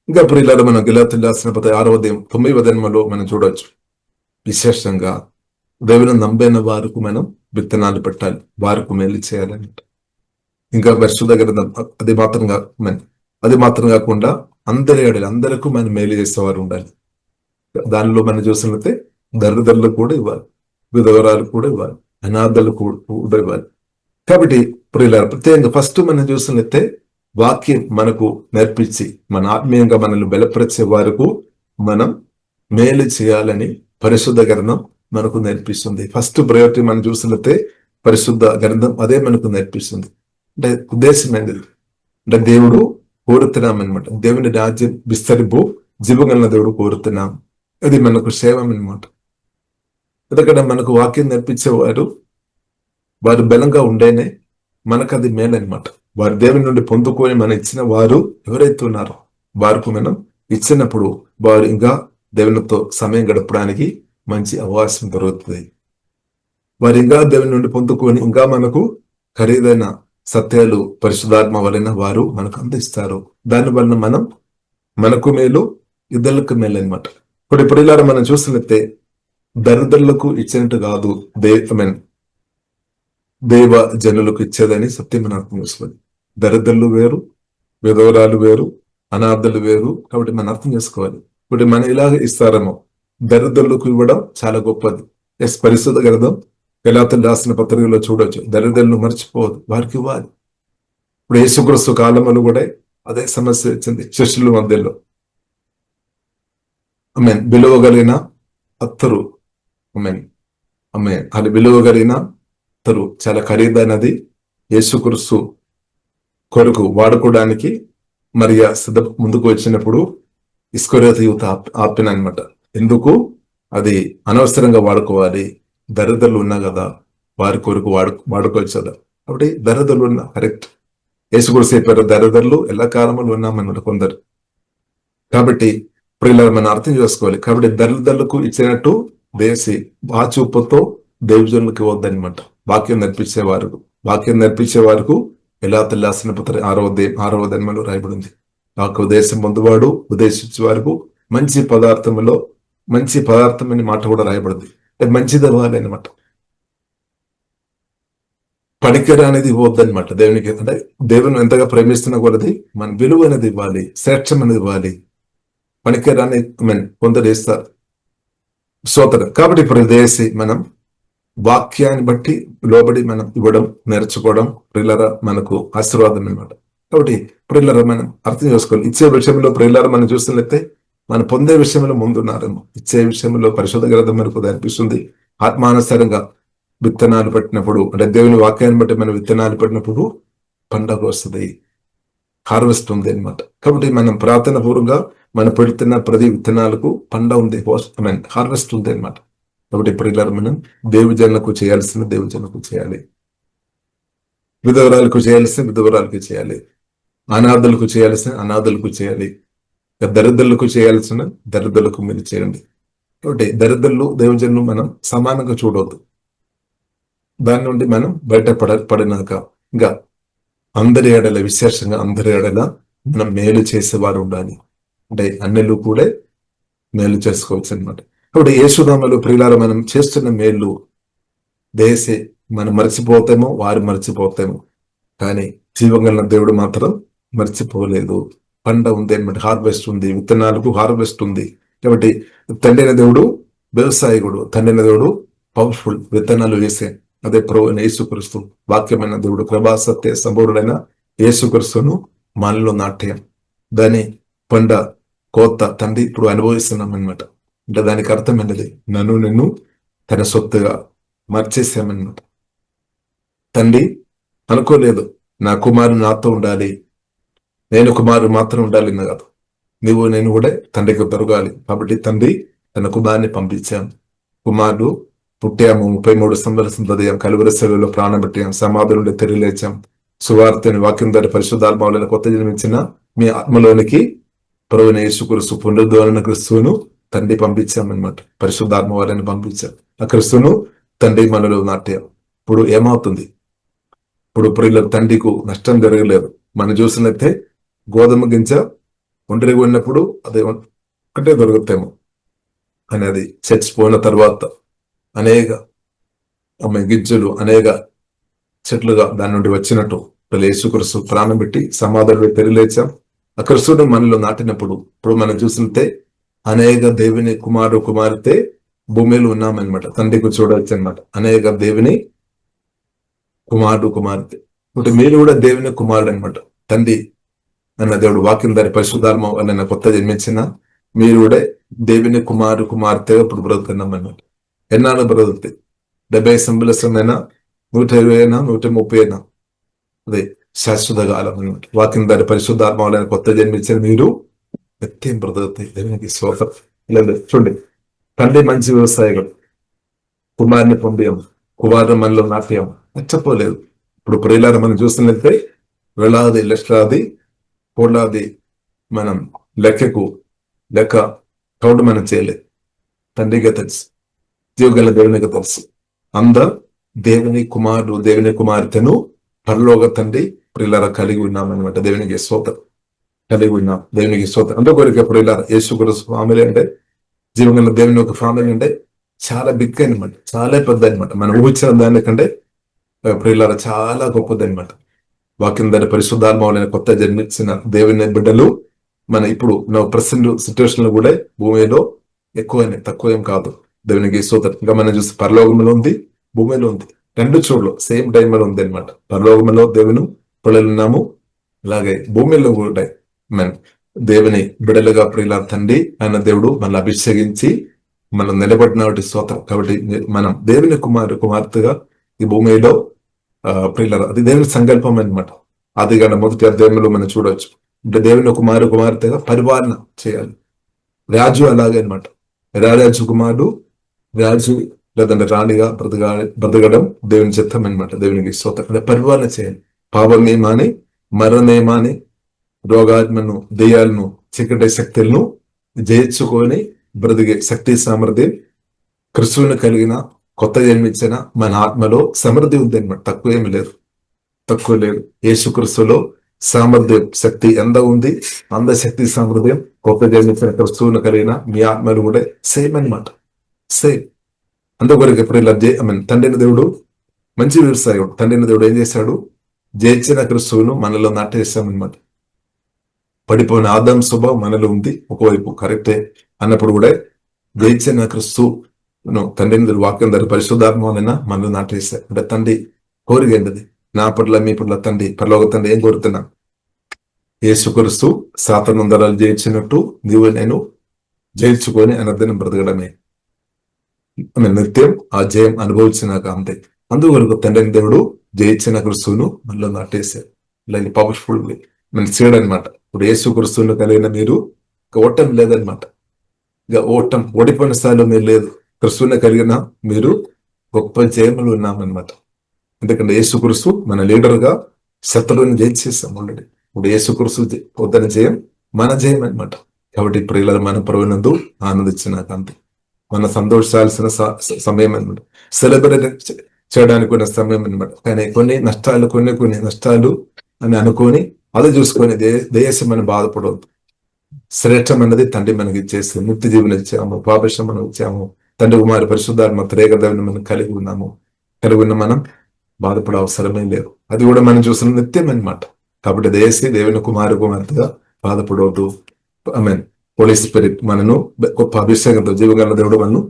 ఇప్పుడు ఇలా మనం గలాతీయులకు రాసిన పత్రిక 6వ అధ్యాయం 9వ వచనంలో మనం చూడవచ్చు, విశేషంగా దేవుని నమ్మిన వారికి మనం విత్తనాలు పెట్టాలి, వారికి మేలు చేయాలన్నమాట. ఇంకా పరిశుద్ధ గ్రంథం అది మాత్రం కాకుండా అందరికీ మనం మేలు చేసేవారు ఉండాలి. దానిలో మనం చూసినట్లయితే దరిద్రులకు కూడా ఇవ్వాలి, విధవరాలు కూడా ఇవ్వాలి, అనాథలు కూడా ఇవ్వాలి. కాబట్టి ఇప్పుడు ఇలా ప్రత్యేకంగా ఫస్ట్ మనం చూసినట్లయితే వాక్యం మనకు నేర్పించి మన ఆత్మీయంగా మనల్ని బలపరిచే వారికి మనం మేలు చేయాలని పరిశుద్ధ గ్రంథం మనకు నేర్పిస్తుంది. ఫస్ట్ ప్రయారిటీ మనం చూసినట్లయితే పరిశుద్ధ గ్రంథం అదే మనకు నేర్పిస్తుంది. అంటే ఉద్దేశం ఏంటిది అంటే దేవుడు కోరుతున్నాం అనమాట, దేవుని రాజ్యం విస్తరింపు జీవగల దేవుడు కోరుతున్నాం, అది మనకు సేవం అనమాట. ఎందుకంటే మనకు వాక్యం నేర్పించేవారు వారు బలంగా ఉండేనే మనకు అది మేలనమాట. వారి దేవుని నుండి పొందుకొని మనం ఇచ్చిన వారు ఎవరైతే ఉన్నారో వారికి మనం ఇచ్చినప్పుడు వారు ఇంకా దేవునితో సమయం గడపడానికి మంచి అవకాశం దొరుకుతుంది. వారు ఇంకా దేవుని నుండి పొందుకొని ఇంకా మనకు ఖరీదైన సత్యాలు పరిశుద్ధాత్మ వలన వారు మనకు అందిస్తారు. దాని వలన మనకు మేలు, ఇద్దరికి మేలు అనమాట. ఇప్పుడు ఇలా మనం చూసినట్లయితే దరిద్రులకు ఇచ్చినట్టు కాదు దేవ జనులకు ఇచ్చేదని సత్యం మనం అర్థం చేసుకోవాలి. దరిద్రులు వేరు, విధవరాలు వేరు, అనాథలు వేరు. కాబట్టి మనం అర్థం చేసుకోవాలి. ఇప్పుడు మనం ఇలాగ ఇస్తారేమో, దరిద్రులకు ఇవ్వడం చాలా గొప్పది. పరిశుద్ధ గ్రంథం గలాతీయులకు రాసిన పత్రికలో చూడొచ్చు. దరిద్రులను మర్చిపోవద్దు, వారికి ఇవ్వాలి. ఇప్పుడు యేసుక్రీస్తు కాలంలో కూడా అదే సమస్య వచ్చింది శిష్యుల మధ్యలో. విలువగలిగిన అత్తరు, అది విలువగలిగిన అత్తరు చాలా ఖరీదైనది. యేసుక్రీస్తు కొరకు వాడుకోవడానికి మరియ ముందుకు వచ్చినప్పుడు ఇస్కరియోతు యూత ఆపినమాట. ఎందుకు? అది అనవసరంగా వాడుకోవాలి, దరిద్రులు ఉన్నా కదా వారి కొరకు వాడుకోవచ్చు కదా. కాబట్టి దరిద్రులు ఉన్నా కరెక్ట్. యేసుక్రీస్తు చెప్పారు, దరిద్రులు ఎలా కాలంలో ఉన్నామన్నమాట కొందరు. కాబట్టి ఇప్పుడు ఇలా మనం అర్థం చేసుకోవాలి. కాబట్టి దరిద్రులకు ఇచ్చినట్టు దేశి ఆ చూపుతో దైవజనులకు ఇవ్వద్దనమాట. వాక్యం నేర్పించే వారికి ఎలా తెల్లాసిన పత్రిక 6వ అధ్యాయంలో రాయబడింది. నాకు ఉద్దేశం పొందువాడు ఉద్దేశించే వారికి మంచి పదార్థం అనే మాట కూడా రాయబడింది. మంచిది ఇవ్వాలి అనమాట. పనికిర అనేది ఇవ్వద్దనమాట. దేవునికి అంటే దేవుని ఎంతగా ప్రేమిస్తున్న కొలది మన విలువ అనేది ఇవ్వాలి, శ్రేష్టం అనేది ఇవ్వాలి. పనికిర అనేది కొందరు ఇస్తారు సోతరు. కాబట్టి ఇప్పుడు దేశి మనం వాక్యాన్ని బట్టి లోబడి మనం ఇవ్వడం నేర్చుకోవడం ప్రిల్లర మనకు ఆశీర్వాదం అనమాట. కాబట్టి ప్రిల్లర మనం అర్థం చేసుకోవాలి. ఇచ్చే విషయంలో ప్రిల్లర మనం చూసినట్లయితే మనం పొందే విషయంలో ముందున్నారేమో. ఇచ్చే విషయంలో పరిశుద్ధ గ్రంథం మనకు అనిపిస్తుంది. ఆత్మానుసారంగా విత్తనాలు పెట్టినప్పుడు, అంటే దేవుని వాక్యాన్ని బట్టి మనం విత్తనాలు పెట్టినప్పుడు పండగ వస్తుంది, హార్వెస్ట్ ఉంది అనమాట. కాబట్టి మనం ప్రార్థన పూర్వంగా మనం పెడుతున్న ప్రతి విత్తనాలకు పండ ఉంది, హార్వెస్ట్ ఉంది అనమాట. కాబట్టి ఇప్పుడు ఇలా మనం దేవుజనులకు చేయాల్సిన దేవుజనులకు చేయాలి, విధవరాలకు చేయాల్సిన విధవరాలకు చేయాలి, అనాథులకు చేయాల్సిన అనాథులకు చేయాలి, దరిద్రులకు చేయాల్సిన దరిద్రులకు మీరు చేయండి. కాబట్టి దరిద్రులు దేవుజనులు మనం సమానంగా చూడవద్దు. దాని నుండి మనం బయటపడినాక ఇంకా అందరి ఏడల, విశేషంగా అందరి ఏడల మనం మేలు చేసేవారు ఉండాలి. అంటే అన్నిలు కూడా మేలు చేసుకోవచ్చు అనమాట. కాబట్టి యేసునామములో ప్రియులారా మనం చేస్తున్న మేలు దేశే మనం మర్చిపోతామో, వారు మర్చిపోతామో, కానీ జీవగల దేవుడు మాత్రం మర్చిపోలేదు. పంట ఉంది అనమాట, హార్వెస్ట్ ఉంది, విత్తనాలకు హార్వెస్ట్ ఉంది. కాబట్టి తండ్రైన దేవుడు వ్యవసాయకుడు, తండ్రైన దేవుడు పవర్ఫుల్, విత్తనాలు వేసే అదే ప్రభువైన యేసుక్రీస్తు వాక్యమైన దేవుడు, కృపా సత్య సంపూర్ణుడైన యేసుక్రీస్తును మనలో నాట్యం దాని పండ కోత తండ్రి ఇప్పుడు అనుభవిస్తున్నాం అనమాట. అంటే దానికి అర్థమైనది నిన్ను తన సొత్తుగా మార్చేసామన్నమాట. తండ్రి అనుకోలేదు నా కుమారుడు నాతో ఉండాలి, నేను కుమారుడు మాత్రం ఉండాలి కాదు, నేను కూడా తండ్రికి దొరకాలి. కాబట్టి తండ్రి తన కుమారుని పంపించాను. కుమారుడు పుట్టాము, 33 సంవత్సరం హృదయం కలువరి సెలవులో ప్రాణం పెట్టాం, సమాధి నుండి తెరలేచాం, సువార్తని వాక్యం ద్వారా పరిశుద్ధాత్మలను కొత్త జన్మించిన మీ ఆత్మలోనికి ప్రభువైన యేసుక్రీస్తు పునరుద్ధరణ క్రీస్తును తండ్రి పంపించామన్నమాట. పరిశుద్ధాత్మ వారిని పంపించాం. ఆ క్రీస్తును తండ్రి మనలో నాట్యం. ఇప్పుడు ఏమవుతుంది? ఇప్పుడు ప్రియులకు తండ్రికి నష్టం జరగలేదు. మనం చూసినట్టే గోధుమ గింజ ఒంటరిగా ఉన్నప్పుడు అది ఒకటే దొరుకుతాము అని, అది చచ్చిపోయిన తర్వాత అనేక గింజలు అనేక చెట్లుగా దాని నుండి వచ్చినట్టు యేసుక్రీస్తు ప్రాణం పెట్టి సమాధులు తెరలేచాం. ఆ క్రీస్తును మనలో నాటినప్పుడు ఇప్పుడు మనం చూసినట్టే అనేక దేవుని కుమారుడు కుమార్తె భూమిలో ఉన్నామన్నమాట. తండ్రికి చూడవచ్చు అనమాట. అనేక దేవుని కుమారుడు కుమార్తె, ఇప్పుడు మీరు కూడా దేవుని కుమారుడు అనమాట. తండ్రి అన్న దేవుడు వాక్యం దాని పరిశుద్ధాత్మ అన్న కొత్త జన్మించిన మీరు కూడా దేవుని కుమారుడు కుమార్తెగా ఇప్పుడు బ్రతుకున్నాం అన్నమాట. ఎన్నాళ్ళు బ్రతుకుతాయి? 70 సంవత్సరమైనా, 120 అయినా, 130 అయినా, అదే శాశ్వత కాలం అనమాట. వాక్యం దాని పరిశుద్ధాత్మ కొత్త జన్మించిన మీరు నిత్యం బ్రతుకుతాయి. దేవునికి స్తోత్రం. లేదు చూడండి, తండ్రి మంచి వ్యవసాయకుడు, కుమారుని పంపాం, కుమారుని మనలో నాట్యం నచ్చపోలేదు. ఇప్పుడు ప్రియులారా మనం చూస్తున్నట్లయితే వేలాది లక్షలాది కోట్లాది మనం లెక్క కౌంట్ మనం చేయలేదు. తండ్రిగా తెలుసు, జీవగల దేవునికి తెలుసు. దేవుని కుమారుడు దేవుని కుమార్తెను పరలోక తండ్రి ప్రియులారా కలిగి ఉన్నామన్నమాట. దేవునికి స్తోత్రం, కలిగి ఉన్నాం. దేవునికి స్తోత్రం. అందుకొరకు ప్రియులారా యేసుక్రీస్తు ఫ్యామిలీ అంటే, జీవగల దేవుని ఒక ఫ్యామిలీ అంటే చాలా బిగ్ అనమాట, చాలా పెద్ద అనమాట. మనం ఊహించిన దానికంటే ప్రియులారా చాలా గొప్పది అనమాట. వాక్యం దాని పరిశుద్ధాత్మ కొత్త జన్మించిన దేవుని బిడ్డలు మన ఇప్పుడు ప్రెసెంట్ సిచ్యువేషన్ లో కూడా భూమిలో ఎక్కువనే, తక్కువ ఏం కాదు. దేవునికి స్తోత్రం. ఇంకా మనం చూస్తే పరలోకంలో ఉంది, భూమిలో ఉంది, రెండు చోట్ల సేమ్ టైం లో ఉంది అనమాట. పరలోకంలో దేవుని పిల్లలు ఉన్నాము, అలాగే భూమిలో కూడా మనం దేవుని బిడలుగా ప్రియుల తండ్రి ఆయన దేవుడు మనల్ని అభిషేకించి మనం నిలబడిన స్తోత్రం. కాబట్టి మనం దేవుని కుమార్తెగా ఈ భూమిలో ప్రియుల అది దేవుని సంకల్పం అనమాట. అది కానీ మొదటి అధ్యాయంలో మనం చూడవచ్చు. అంటే దేవుని కుమార్తెగా పరిపాలన చేయాలి. రాజు అలాగే అనమాట. రాజు కుమారుడు రాజు లేదంటే రాణిగా బ్రతకడం దేవుని చిత్తం అనమాట. దేవునికి స్తోత్రం. అంటే పరిపాలన చేయాలి. పాపమే మాని, మరణమే మాని, రోగాత్మను, దెయ్యాలను, చీకటి శక్తులను జయించుకొని బ్రతికే శక్తి సామర్థ్యం క్రిస్తువుని కలిగిన కొత్త జన్మించిన మన ఆత్మలో సమృద్ధి ఉంది అనమాట. తక్కువ ఏమి లేదు, తక్కువ లేదు. యేసుక్రీస్తులో సామర్థ్యం, శక్తి ఎంత ఉంది, అంద శక్తి సామర్థ్యం కొత్త జన్మించిన క్రిస్తువుని కలిగిన మీ ఆత్మలు కూడా సేమ్ అనమాట, సేమ్. అందుకొరకు ఎప్పుడు తండ్రిని దేవుడు మంచి వ్యవసాయుడు. తండ్రిని దేవుడు ఏం చేశాడు? జయించిన క్రిస్తువును మనలో నాటేశామన్నమాట. పడిపోయిన ఆదాం స్వభావం మనలో ఉంది, ఒకవైపు కరెక్టే అన్నప్పుడు కూడా జయించిన క్రిస్తువును తండ్రిని దేవుడు వాక్యం ధర పరిశుద్ధాత్మ మనలో నాటేశారు. అంటే తండ్రి కోరిక ఏంటది? నా పట్ల మీ పట్ల తండ్రి పరలోక తండ్రి ఏం కోరుతున్నా? యేసుక్రీస్తు సాతాను ధరలు జయించినట్టు నీవు నేను జయించుకొని అనర్థనం బ్రతకడమే. నిత్యం ఆ జయం అనుభవించినాక అంతే. అందువరకు తండ్రిని దేవుడు జయించిన క్రిస్తువును మనలో నాటేశారు. ఇలా పవర్ఫుల్ మన సీడ్ అనమాట. ఇప్పుడు యేసుక్రీస్తువును కలిగిన మీరు ఓటం లేదనమాట. ఇక ఓడిపోయిన స్థాయిలో మీరు లేదు. క్రిస్తువుని కలిగిన మీరు గొప్ప జయములు ఉన్నామన్నమాట. ఎందుకంటే యేసుక్రీస్తు మన లీడర్ గా శత్రువుని జయించేస్తాం ఆల్రెడీ. ఇప్పుడు యేసుక్రీస్తు పొద్దున జయం మన జయం అనమాట. కాబట్టి ప్రియుల మన ప్రభువునందు ఆనందించినాక అంతే. మన సంతోషాల్సిన సమయం అనమాట, సెలబ్రేట్ చేయడానికి ఉన్న సమయం అనమాట. కానీ కొన్ని నష్టాలు అని అనుకొని అది చూసుకొని దేశం మనం బాధపడవద్దు. శ్రేష్టం అన్నది తండ్రి మనకి ఇచ్చేసి ముక్తి జీవనం ఇచ్చాము, పాపేశం మనం ఇచ్చాము. తండ్రి కుమారి పరిశుద్ధాత్మ త్రేకదేవుని మనం కలిగి ఉన్న మనం బాధపడే అవసరమే లేదు. అది కూడా మనం చూసిన నిత్యం అనమాట. కాబట్టి దేశీ దేవుని కుమార్తెగా బాధపడవద్దు. హోలీ స్పిరిట్ మనను గొప్ప అభిషేకంతో జీవగల దేవుడు మనను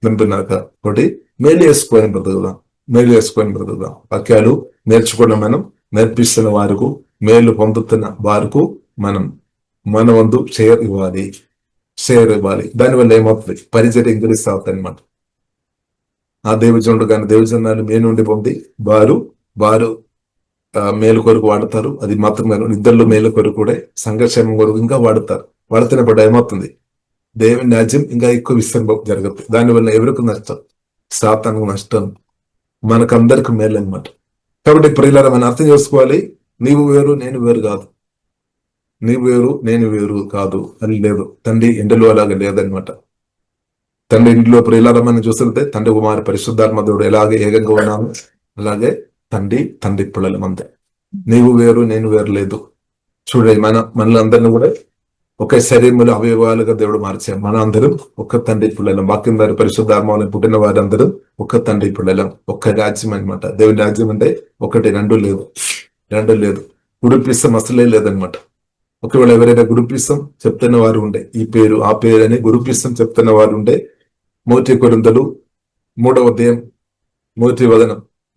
నింపినాక ఒకటి మేలు చేసుకొని బ్రతుకుదాం. వాక్యాలు నేర్చుకోవడం మనం నేర్పిస్తున్న వారికి, మేలు పొందుతున్న వారికి మనం మన వంతు షేర్ ఇవ్వాలి. దానివల్ల ఏమవుతుంది? పరిచయం ఇంక్రీస్ అవుతుంది అనమాట. ఆ దేవజనుడు కానీ దేవజనాలు మే నుండి పొంది వారు మేలు కొరకు వాడతారు. అది మాత్రం కాదు, ఇద్దరు మేలు కొరకు కూడా సంఘర్షణ కొరకు ఇంకా వాడుతున్నప్పుడు ఏమవుతుంది? దేవుని రాజ్యం ఇంకా ఎక్కువ విస్తరణ జరుగుతుంది. దానివల్ల ఎవరికి నష్టం? సాతానుకు నష్టం, మనకందరికి మేలు అనమాట. కాబట్టి ప్రియులారా మనం అర్థం చేసుకోవాలి. నీవు వేరు నేను వేరు కాదు, నీవు వేరు నేను వేరు కాదు అని లేదు. తండ్రి ఇంటిలో అలాగే లేదనమాట. తండ్రి ఇంటిలో ప్రియులారా మనం చూస్తుంటే తండ్రి కుమారి పరిశుద్ధాత్మ దేవుడు ఎలాగే ఏకంగా ఉన్నాము, అలాగే తండ్రి పిల్లలు అంతే. నీవు వేరు నేను వేరు లేదు. చూడండి, మనలో అందరిని కూడా ఒక శరీరంలో అవయవాలుగా దేవుడు మార్చాం. మన అందరం ఒక్క తండ్రి పిల్లలం. వాక్యం వారి పరిశుద్ధాత్మని పుట్టిన వారందరూ ఒక్క తండ్రి పిల్లలం, ఒక్క రాజ్యం అనమాట. దేవుడి రాజ్యం అంటే ఒకటి, రెండు లేదు. గురుపిసం అసలే లేదనమాట. ఒకవేళ ఎవరైనా గురుపిసం చెప్తున్న వారు ఉండే, ఈ పేరు ఆ పేరు అని గురుపిసం చెప్తున్న వారు ఉండే, మొదటి కొరింథీయులు 3వ అధ్యాయం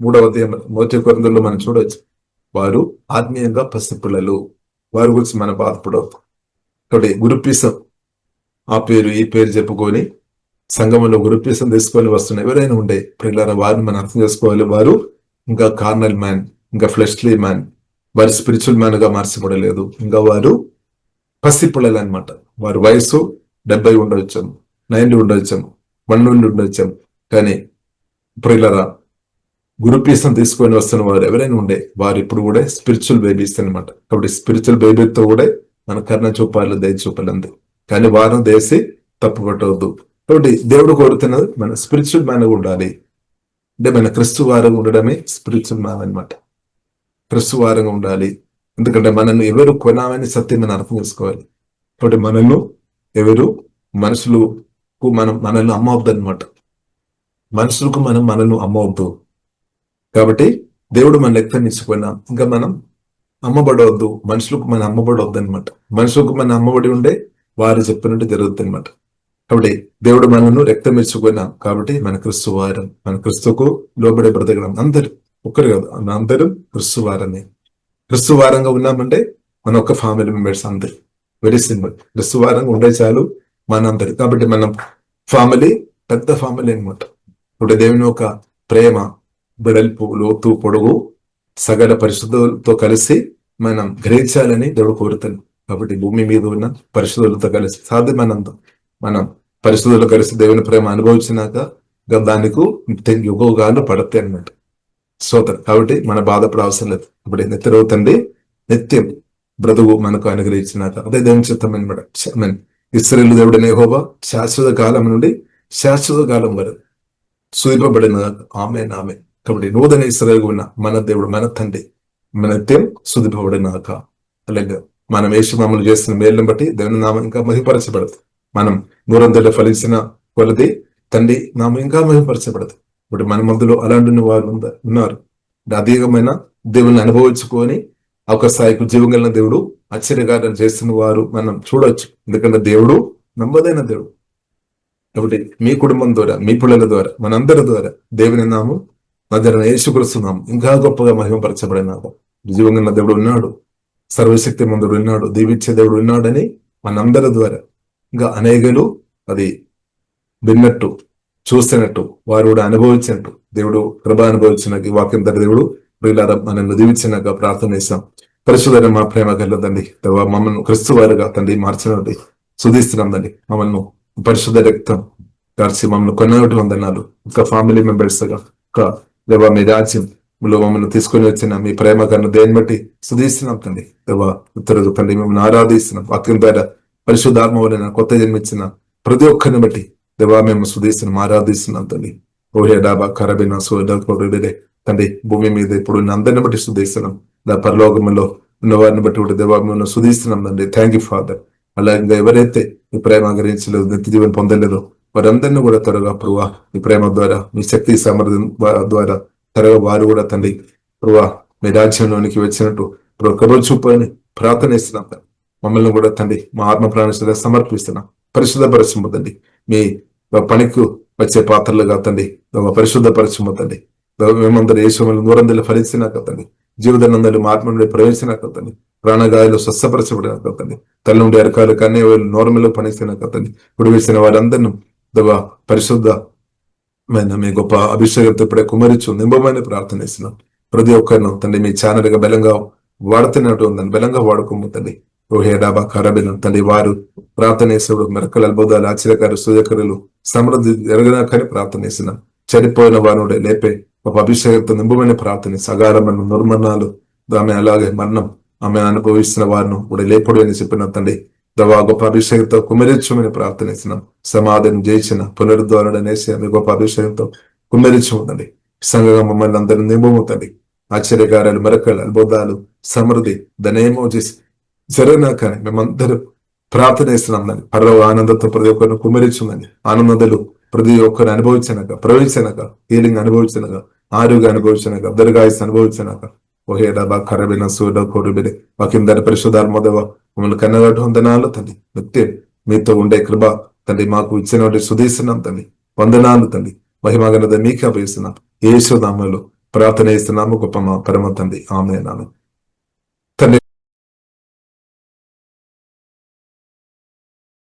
3వ కొరింథీయులు మనం చూడవచ్చు. వారు ఆత్మీయంగా పసిపిల్లలు, వారి గురించి మనం బాధపడవద్దు. కాబట్టి గురుపీసం ఆ పేరు ఈ పేరు చెప్పుకొని సంఘంలో గురుపీసం తీసుకొని వస్తున్న ఎవరైనా ఉండే ప్రియులారా, వారిని మనం అర్థం చేసుకోవాలి. వారు ఇంకా కార్నల్ మ్యాన్, ఇంకా ఫ్లెష్లీ మ్యాన్, వారి స్పిరిచువల్ మ్యాన్ గా మార్చబడలేదు. ఇంకా వారు పసిపిల్లలు అనమాట. వారి వయసు 70 ఉండవచ్చాము, 90 ఉండవచ్చాము, 100 ఉండవచ్చాము. కానీ ప్రియులారా గురుపీసం తీసుకొని వస్తున్న వారు ఎవరైనా ఉండే వారు ఇప్పుడు కూడా స్పిరిచువల్ బేబీస్ అనమాట. కాబట్టి స్పిరిచువల్ బేబీతో కూడా మన కర్ణ చూపాలి, దయ చూపాలి అంతే. కానీ వారం దేసి తప్పు పట్టవద్దు. కాబట్టి దేవుడు కోరుతున్నది మన స్పిరిచువల్ మ్యాన్ ఉండాలి. అంటే మన క్రిస్తు వారంగా ఉండడమే స్పిరిచువల్ మ్యాన్ అనమాట. క్రిస్తు వారంగా ఉండాలి. ఎందుకంటే మనల్ని ఎవరు కొనామని సత్యం మనం అర్థం చేసుకోవాలి. కాబట్టి మనల్ని ఎవరు మనుషులకు మనల్ని అమ్మవద్దు అనమాట. మనుషులకు మనల్ని అమ్మవద్దు. కాబట్టి దేవుడు మన లెక్కని ఇచ్చిపోయినా ఇంకా మనం అమ్మబడవద్దు. మనుషులకు మనం అమ్మబడవద్దు అనమాట. మనుషులకు మనం అమ్మబడి ఉండే వారు చెప్పినట్టు జరుగుతుంది అనమాట. కాబట్టి దేవుడు మనను రక్తం ఇచ్చుకున్నాం. కాబట్టి మన క్రిస్తు వారం, మన క్రిస్తుకు లోబడే బ్రతకడం. అందరూ ఒక్కరు కాదు, అందరూ క్రిస్తు వారమే. క్రిస్తు వారంగా ఉన్నామంటే మన ఒక్క ఫ్యామిలీ మెంబర్స్ అందరు. Very simple. క్రిస్తు వారంగా ఉండే చాలు మనందరు. కాబట్టి మనం ఫ్యామిలీ, పెద్ద ఫ్యామిలీ అనమాట. ఇప్పుడు దేవుని ఒక ప్రేమ, బెడల్పు, లోతు, పొడుగు, సగల పరిశుద్ధులతో కలిసి మనం గ్రహించాలని దేవుడు కోరుతాను. కాబట్టి భూమి మీద ఉన్న పరిశుద్ధులతో కలిసి సాధ్యమైనంత మనం పరిశుద్ధులు కలిసి దేవుని ప్రేమ అనుభవించినాక దానికి యుగాలు పడతాయి అన్నమాట. స్తోత్రం. కాబట్టి మన బాధపడే అవసరం లేదు. ఇప్పుడు నిత్యరవుతండి నిత్యం బ్రతుకు మనకు అనుగ్రహించినాక అదే దేవుని చిత్తం అనమాట. ఇశ్రాయేలు దేవుడనే యెహోవా శాశ్వత కాలం నుండి శాశ్వత కాలం వరకు సుదీపబడిన ఆమె. కాబట్టి నూతన ఇశ్రాయేలు ఉన్న మన దేవుడు, మన తండ్రి మన నిత్యం సుదీపబడినాక. అలాగే మనం యేసునామములో చేస్తున్న మేలును బట్టి దేవుని నామం ఇంకా మహిమపరచబడదు. మనం నూరంతలో ఫలించిన కొలది తండ్రి నామం ఇంకా మహిమపరచబడదు. ఇప్పుడు మన మధ్యలో అలాంటి వారు ఉన్నారు. అధికమైన దేవుని అనుభవించుకొని ఒక స్థాయికి జీవగలిగిన దేవుడు ఆశ్చర్యకార్యాలు చేస్తున్న వారు మనం చూడవచ్చు. ఎందుకంటే దేవుడు నమ్మదైన దేవుడు. కాబట్టి మీ కుటుంబం ద్వారా, మీ పిల్లల ద్వారా, మనందరి ద్వారా దేవుని నామం మధ్యన యేసుక్రీస్తు నామం ఇంకా గొప్పగా మహిమపరచబడినాక జీవంగా దేవుడు ఉన్నాడు, సర్వశక్తి మందుడు ఉన్నాడు, దీవిచ్చే దేవుడు ఉన్నాడని మనందరి ద్వారా ఇంకా అనేకలు అది విన్నట్టు, చూసినట్టు, వారు కూడా అనుభవించినట్టు దేవుడు కృప అనుభవించినకి వాక్యం ధర దేవుడు ప్రియులారా మనల్ని దీవించినాక ప్రార్థన చేస్తాం. పరిశుద్ధ మా ప్రేమ కలదండి, మమ్మల్ని క్రిస్తు వారుగా తండ్రి మార్చినట్టు సుధిస్తున్నాం తండ్రి. మమ్మల్ని పరిశుద్ధ రక్తం కార్చి మమ్మల్ని కొన్నటి వందనాలు. ఇంకా ఫ్యామిలీ మెంబర్స్ గా దేవా మీ రాజ్యంలో మమ్మల్ని తీసుకొని వచ్చిన మీ ప్రేమ కన్నా దేన్ని బట్టి సుధిస్తున్నాం తండ్రి. దేవా ఉత్తర తండ్రి మిమ్మల్ని ఆరాధిస్తున్నాం. వాక్యం ద్వారా పరిశుద్ధాత్మ వలన కొత్త జన్మించిన ప్రతి ఒక్కరిని బట్టి దేవా మేము సుధిస్తున్నాం, ఆరాధిస్తున్నాం తండ్రి. ఓహే డాబా కరబిన సోడే తండ్రి భూమి మీద ఇప్పుడు అందరిని బట్టి సుధిస్తున్నాం. పరలోకంలో ఉన్న వారిని బట్టి కూడా దేవా మేము సుధిస్తున్నాం తండ్రి. Thank you father. అలాగే ఎవరైతే ఈ ప్రేమ గ్రహించలేదు, నిత్య జీవనం పొందలేదు వారందరినీ కూడా త్వరగా ప్రభువా ఈ ప్రేమ ద్వారా, మీ శక్తి సామర్థ్యం ద్వారా త్వరగా వారు కూడా తండ్రి ప్రభువా మీ రాజ్యంలోనికి వచ్చినట్టు కబురు చూపని ప్రార్థన ఇస్తున్నాం. మమ్మల్ని కూడా తండ్రి మా ఆత్మ ప్రాణ సమర్పిస్తున్నాం. పరిశుద్ధపరచబోతండి. మీ పనికి వచ్చే పాత్రలుగా తండ్రి పరిశుద్ధపరచబోతండి. మేమందరూ యేసుమల్ని నూరందరూ ఫలించినాక తండ్రి, జీవితానందరూ మా ఆత్మ నుండి ప్రవేశినాక తండ్రి, ప్రాణగాయలు స్వస్థపరచబడినాక తండ్రి, తల్లి నుండి అరకాలు కన్యలు నోర్మలో పనిసినాక తండ్రి, ఇప్పుడు వేసిన వారందరినీ దేవా పరిశుద్ధమైన మీ గొప్ప అభిషేకంతో ఇప్పుడే కుమరించు నింబమని ప్రార్థన ఇస్తున్నాం. ప్రతి ఒక్కరిను తండ్రి మీ ఛానల్గా బలంగా వాడుతున్నట్టు ఉందని బలంగా వాడుకోబోతండి. ఓహే డాబా ఖరాబినం తండ్రి వారు ప్రార్థనేశ్వరుడు మెరకలు, అద్భుతాలు, ఆశ్చర్యకారు, సూర్యకరులు సమృద్ధి జరగనాకని ప్రార్థనేస్తున్నాం. చనిపోయిన వారు లేపే ఒక అభిషేకంతో నింబమని ప్రార్థన సగారమైన నిర్మరణాలు ఆమె అలాగే మరణం ఆమె అనుభవిస్తున్న వారిను కూడా లేపడు అని చెప్పిన తండ్రి దవా గొప్ప అభిషేకంతో కుమరించమని ప్రార్థనిస్తున్నాం. సమాధిని జయించిన పునరుద్ధారణ అనేసి ఆమె గొప్ప అభిషేకంతో కుమరించముందండి. సంఘంగా మమ్మల్ని అందరినీ నింబముతండి. ఆశ్చర్యకారాలు, మెరకలు, అద్భుతాలు, సమృద్ధి ధనేమో చేసి జరగనాకని మేమందరూ ప్రార్థనిస్తున్నాం. దాన్ని పర్వ ఆనందంతో ప్రతి ఒక్కరిని కుమరించుందండి. ఆనందాలు ప్రతి ఒక్కరిని అనుభవించినాక, ప్రవహించినాక, హీలింగ్ అనుభవించినాక, ఆరోగ్య అనుభవించినాక, దీర్ఘాయుస్ అనుభవించినాక ఓహే డబా ఖరబిన సూడ కోరుబిడి వాకిందరి పరిశుధాత్మదేవ మమ్మల్ని కన్నగట్టు వందనాలు తండ్రి. నిత్యం మీతో ఉండే కృప తండ్రి మాకు ఇచ్చిన సుధీస్తున్నాం తండ్రి. వందనాలు తండ్రి. మహిమగనద మీకే అభయిస్తున్నాం. యేసు నామములో ప్రార్థన చేస్తున్నాము గొప్ప మా పరమ తండ్రి. ఆమేన్.